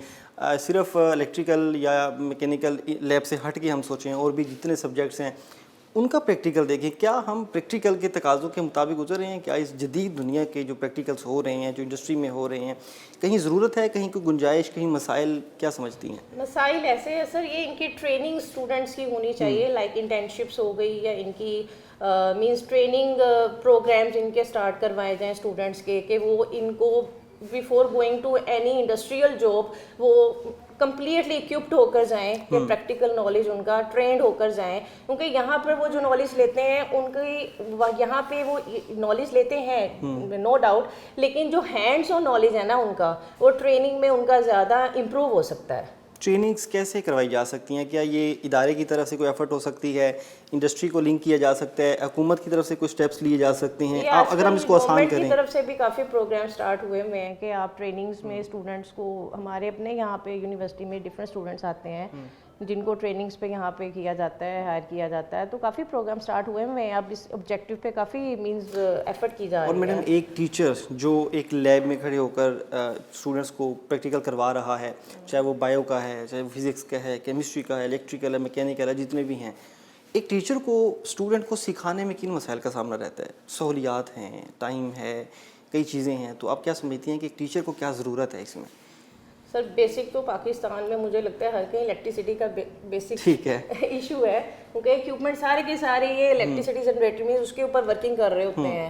صرف الیکٹریکل یا میکینیکل لیب سے ہٹ کے ہم سوچیں، اور بھی جتنے سبجیکٹس ہیں ان کا پریکٹیکل دیکھیں، کیا ہم پریکٹیکل کے تقاضوں کے مطابق گزر رہے ہیں؟ کیا اس جدید دنیا کے جو پریکٹیکلس ہو رہے ہیں، جو انڈسٹری میں ہو رہے ہیں، کہیں ضرورت ہے، کہیں کوئی گنجائش، کہیں مسائل کیا سمجھتی ہیں؟ مسائل ایسے ہیں سر، یہ ان کی ٹریننگ اسٹوڈنٹس کی ہونی چاہیے، لائک انٹرنشپس ہو گئی، یا ان کی مینس ٹریننگ پروگرامز ان کے اسٹارٹ کروائے جائیں اسٹوڈنٹس کے، کہ وہ ان کو before going to any industrial job وہ کمپلیٹلی اکوپڈ ہو کر جائیں، کہ پریکٹیکل نالج ان کا ٹرینڈ ہو کر جائیں. کیونکہ یہاں پر وہ جو نالج لیتے ہیں ان کی یہاں پہ وہ نالج لیتے ہیں نو ڈاؤٹ، لیکن جو ہینڈس آن نالج ہے نا ان کا، وہ ٹریننگ میں ان کا زیادہ امپروو ہو سکتا ہے. ٹریننگز کیسے کروائی جا سکتی ہیں؟ کیا یہ ادارے کی طرف سے کوئی ایفرٹ ہو سکتی ہے، انڈسٹری کو لنک کیا جا سکتا ہے، حکومت کی طرف سے کوئی سٹیپس لیے جا سکتے ہیں؟ اگر ہم اس کو آسان کریں. کی طرف سے بھی کافی پروگرام سٹارٹ ہوئے ہوئے ہیں کہ آپ ٹریننگز میں اسٹوڈنٹس کو، ہمارے اپنے یہاں پہ یونیورسٹی میں ڈفرینٹ اسٹوڈنٹس آتے ہیں جن کو ٹریننگز پہ یہاں پہ کیا جاتا ہے، ہائر کیا جاتا ہے. تو کافی پروگرام سٹارٹ ہوئے ہوئے ہیں. اب اس آبجیکٹیو پہ کافی مینز ایفرٹ کی جا رہی ہے. اور میڈم ایک ٹیچر جو ایک لیب میں کھڑے ہو کر اسٹوڈنٹس کو پریکٹیکل کروا رہا ہے، چاہے وہ بایو کا ہے، چاہے وہ فزکس کا ہے، کیمسٹری کا ہے، الیکٹریکل ہے، میکینیکل ہے، جتنے بھی ہیں، ایک ٹیچر کو اسٹوڈنٹ کو سکھانے میں کن مسائل کا سامنا رہتا ہے؟ سہولیات ہیں، ٹائم ہے، کئی چیزیں ہیں. تو آپ کیا سمجھتی ہیں کہ ایک ٹیچر کو کیا ضرورت ہے اس میں؟ سر بیسک تو پاکستان میں مجھے لگتا ہے ہر کہیں الیکٹریسٹی کا بیسک ٹھیک ہے ایشو ہے، کیونکہ ایکوپمنٹ سارے کے سارے یہ الیکٹریسٹی جنریٹر میں اس کے اوپر ورکنگ کر رہے ہوتے ہیں.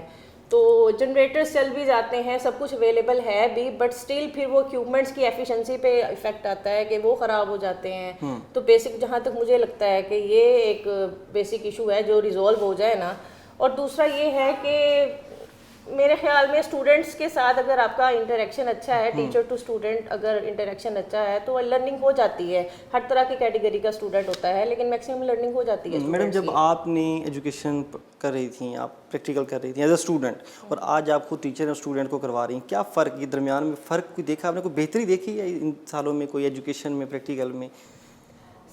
تو جنریٹرز چل بھی جاتے ہیں, سب کچھ اویلیبل ہے بھی, بٹ اسٹل پھر وہ اکوپمنٹس کی ایفیشنسی پہ افیکٹ آتا ہے کہ وہ خراب ہو جاتے ہیں. تو بیسک جہاں تک مجھے لگتا ہے کہ یہ ایک بیسک ایشو ہے جو ریزولو ہو جائے نا. اور دوسرا یہ ہے کہ میرے خیال میں اسٹوڈنٹس کے ساتھ اگر آپ کا انٹریکشن اچھا ہے, ٹیچر ٹو اسٹوڈنٹ اگر انٹریکشن اچھا ہے تو لرننگ ہو جاتی ہے. ہر طرح کی کیٹیگری کا اسٹوڈنٹ ہوتا ہے لیکن میکسیمم لرننگ ہو جاتی ہے. میڈم جب آپ نے ایجوکیشن کر رہی تھیں, آپ پریکٹیکل کر رہی تھیں ایز اے اسٹوڈنٹ, اور آج آپ خود ٹیچر اور اسٹوڈنٹ کو کروا رہی ہیں, کیا فرق, یہ درمیان میں فرق کوئی دیکھا آپ نے, کوئی بہتری دیکھی ہے ان سالوں میں کوئی ایجوکیشن میں, پریکٹیکل میں؟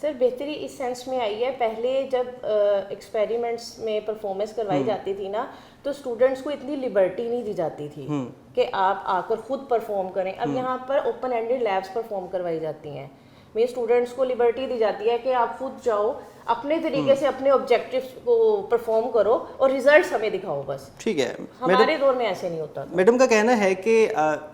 سر بہتری اس سینس میں آئی ہے, پہلے جب ایکسپیریمنٹس میں پرفارمنس کروائی جاتی تھی نا تو اسٹوڈنٹس کو اتنی لبرٹی نہیں دی جاتی تھی کہ آپ آ کر خود پرفارم کریں. اب یہاں پر اوپن ہینڈیڈ لیبس پرفارم کروائی جاتی ہیں. میرے اسٹوڈنٹس کو لبرٹی دی جاتی ہے کہ آپ خود جاؤ, اپنے طریقے سے اپنے آبجیکٹیوز کو پرفارم کرو اور ریزلٹس ہمیں دکھاؤ بس. ٹھیک ہے, ہمارے دور میں ایسے نہیں ہوتا تھا. میڈم کا کہنا ہے کہ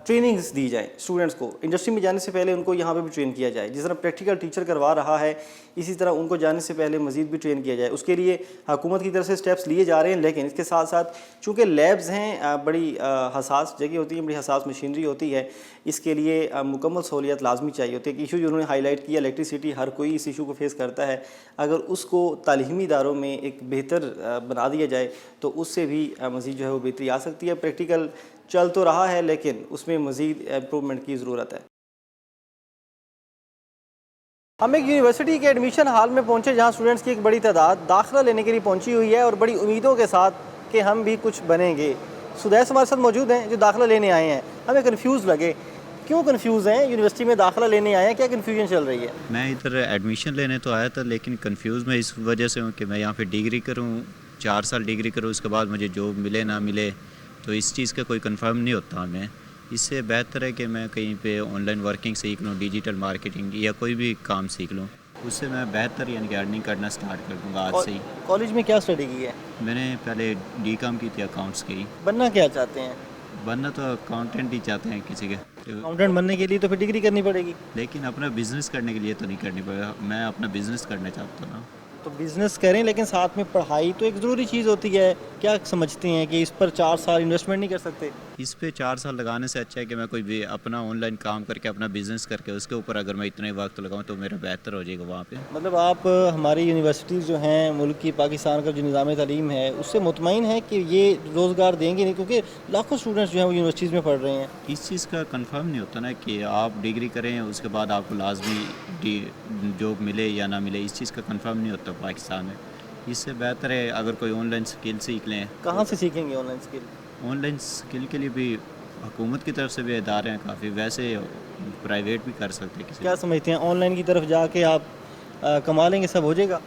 ٹریننگز دی جائیں اسٹوڈنٹس کو, انڈسٹری میں جانے سے پہلے ان کو یہاں پہ بھی ٹرین کیا جائے, جس طرح پریکٹیکل ٹیچر کروا رہا ہے اسی طرح ان کو جانے سے پہلے مزید بھی ٹرین کیا جائے. اس کے لیے حکومت کی طرف سے اسٹیپس لیے جا رہے ہیں, لیکن اس کے ساتھ ساتھ چونکہ لیبز ہیں, بڑی حساس جگہ ہوتی ہے, بڑی حساس مشینری ہوتی ہے, اس کے لیے مکمل سہولیات لازمی چاہیے ہوتی ہے. ایشو جو انہوں نے ہائی لائٹ کیا, الیکٹریسٹی, ہر کوئی اس ایشو کو فیس کرتا ہے. اگر اس کو تعلیمی اداروں میں ایک بہتر بنا دیا جائے تو اس سے بھی مزید جو ہے وہ بہتری آ سکتی ہے. پریکٹیکل چل تو رہا ہے لیکن اس میں مزید امپرومنٹ کی ضرورت ہے. ہم ایک یونیورسٹی کے ایڈمیشن ہال میں پہنچے جہاں اسٹوڈنٹس کی ایک بڑی تعداد داخلہ لینے کے لیے پہنچی ہوئی ہے اور بڑی امیدوں کے ساتھ کہ ہم بھی کچھ بنیں گے. سدیس ہمارے ساتھ موجود ہیں جو داخلہ لینے آئے ہیں. ہمیں کنفیوز لگے, کیوں کنفیوز ہیں, یونیورسٹی میں داخلہ لینے آئے ہیں, کیا کنفیوژن چل رہی ہے؟ میں ادھر ایڈمیشن لینے تو آیا تھا لیکن کنفیوز میں اس وجہ سے ہوں کہ میں یہاں پہ ڈگری کروں, 4 سال ڈگری کروں, اس کے بعد مجھے جاب ملے نہ ملے, تو اس چیز کا کوئی کنفرم نہیں ہوتا ہمیں. اس سے بہتر ہے کہ میں کہیں پہ آن لائن ورکنگ سیکھ لوں, ڈیجیٹل مارکیٹنگ یا کوئی بھی کام سیکھ لوں, اس سے میں بہتر یعنی کہ ارننگ کرنا سٹارٹ کر دوں گا آج سے ہی. کالج میں کیا اسٹڈی کی ہے؟ میں نے پہلے ڈی کام کی تھی, اکاؤنٹس کی. بننا کیا چاہتے ہیں؟ بننا تو اکاؤنٹنٹ ہی چاہتے ہیں کسی کے, اکاؤنٹنٹ بننے کے لیے تو پھر ڈگری کرنی پڑے گی. لیکن اپنا بزنس کرنے کے لیے تو نہیں کرنی پڑے گا, میں اپنا بزنس کرنا چاہتا ہوں. تو بزنس کریں لیکن ساتھ میں پڑھائی تو ایک ضروری چیز ہوتی ہے. کیا سمجھتے ہیں کہ اس پر 4 سال انویسٹمنٹ نہیں کر سکتے؟ اس پہ 4 سال لگانے سے اچھا ہے کہ میں کوئی بھی اپنا آن لائن کام کر کے, اپنا بزنس کر کے, اس کے اوپر اگر میں اتنے وقت لگاؤں تو میرا بہتر ہو جائے گا وہاں پہ. مطلب آپ ہماری یونیورسٹیز جو ہیں ملک کی, پاکستان کا جو نظام تعلیم ہے اس سے مطمئن ہے کہ یہ روزگار دیں گے نہیں, کیونکہ لاکھوں اسٹوڈنٹس جو ہیں وہ یونیورسٹیز میں پڑھ رہے ہیں. اس چیز کا کنفرم نہیں ہوتا نا کہ آپ ڈگری کریں اس کے بعد آپ کو لازمی جاب ملے یا نہ ملے, اس چیز کا کنفرم نہیں ہوتا پاکستان میں. اس سے بہتر ہے اگر کوئی آن لائن اسکل سیکھ لیں. کہاں سے سیکھیں گے on line skill? On line skill کے لیے بھی حکومت کی طرف سے بھی ادارے ہیں کافی, ویسے پرائیویٹ بھی کر سکتے ہیں. کیا سمجھتے ہیں آن لائن کی طرف جا کے آپ کما لیں گے, سب ہو جائے گا؟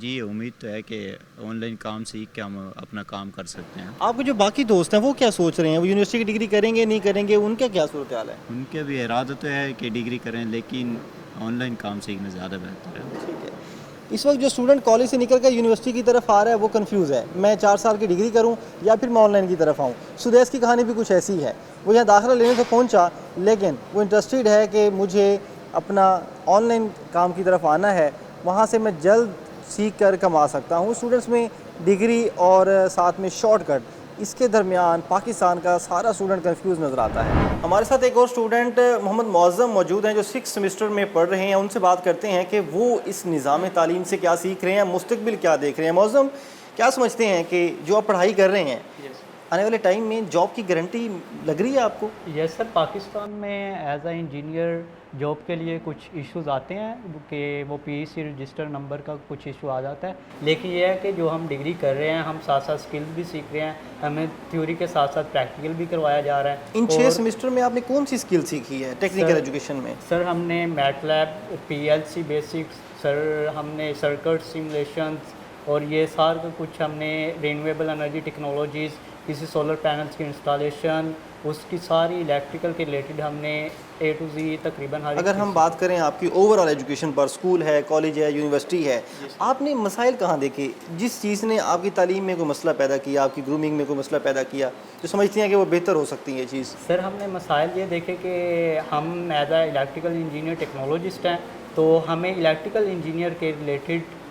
جی امید تو ہے کہ آن لائن کام سیکھ کے ہم اپنا کام کر سکتے ہیں. آپ کے جو باقی دوست ہیں وہ کیا سوچ رہے ہیں, وہ یونیورسٹی کی ڈگری کریں گے نہیں کریں گے, ان کا کیا صورتحال ہے؟ ان کے بھی ارادہ تو ہے کہ ڈگری کریں لیکن آن لائن کام سیکھنا زیادہ بہتر ہے. ٹھیک ہے. اس وقت جو اسٹوڈنٹ کالج سے نکل کر یونیورسٹی کی طرف آ رہا ہے وہ کنفیوز ہے, میں 4 سال کی ڈگری کروں یا پھر میں آن لائن کی طرف آؤں. سدیس کی کہانی بھی کچھ ایسی ہے, وہ یہاں داخلہ لینے سے پہنچا لیکن وہ انٹرسٹیڈ ہے کہ مجھے اپنا آن لائن کام کی طرف آنا ہے, وہاں سے میں جلد سیکھ کر کما سکتا ہوں. اسٹوڈنٹس میں ڈگری اور ساتھ میں شارٹ کٹ, اس کے درمیان پاکستان کا سارا اسٹوڈنٹ کنفیوز نظر آتا ہے. ہمارے ساتھ ایک اور اسٹوڈنٹ محمد معظم موجود ہیں جو 6 سیمسٹر میں پڑھ رہے ہیں. ان سے بات کرتے ہیں کہ وہ اس نظام تعلیم سے کیا سیکھ رہے ہیں, مستقبل کیا دیکھ رہے ہیں. معظم, کیا سمجھتے ہیں کہ جو آپ پڑھائی کر رہے ہیں آنے والے ٹائم میں جاب کی گارنٹی لگ رہی ہے آپ کو؟ یس سر, پاکستان میں ایز اے انجینئر جاب کے لیے کچھ ایشوز آتے ہیں کہ وہ پی ای سی رجسٹر نمبر کا کچھ ایشو آ جاتا ہے, لیکن یہ ہے کہ جو ہم ڈگری کر رہے ہیں ہم ساتھ ساتھ اسکلز بھی سیکھ رہے ہیں, ہمیں تھیوری کے ساتھ ساتھ پریکٹیکل بھی کروایا جا رہا ہے. ان 6 سیمسٹر میں آپ نے کون سی اسکل سیکھی ہے ٹیکنیکل ایجوکیشن میں؟ سر ہم نے MATLAB, P L C basics, sir ہم نے سرکٹ سیمولیشنز, اور یہ سارا کچھ ہم نے رینیویبل انرجی ٹیکنالوجیز, کسی سولر پینلز کی انسٹالیشن, اس کی ساری الیکٹریکل کے ریلیٹڈ ہم نے اے ٹو زی تقریباً ہر. اگر ہم بات کریں آپ کی اوور آل ایجوکیشن پر, اسکول ہے, کالج ہے, یونیورسٹی ہے, آپ نے مسائل کہاں دیکھے جس چیز نے آپ کی تعلیم میں کوئی مسئلہ پیدا کیا, آپ کی گرومنگ میں کوئی مسئلہ پیدا کیا, جو سمجھتی ہیں کہ وہ بہتر ہو سکتی ہے یہ چیز؟ سر ہم نے مسائل یہ دیکھے کہ ہم as a electrical engineer technologist ہیں, تو ہمیں الیکٹریکل انجینئر کے ریلیٹڈ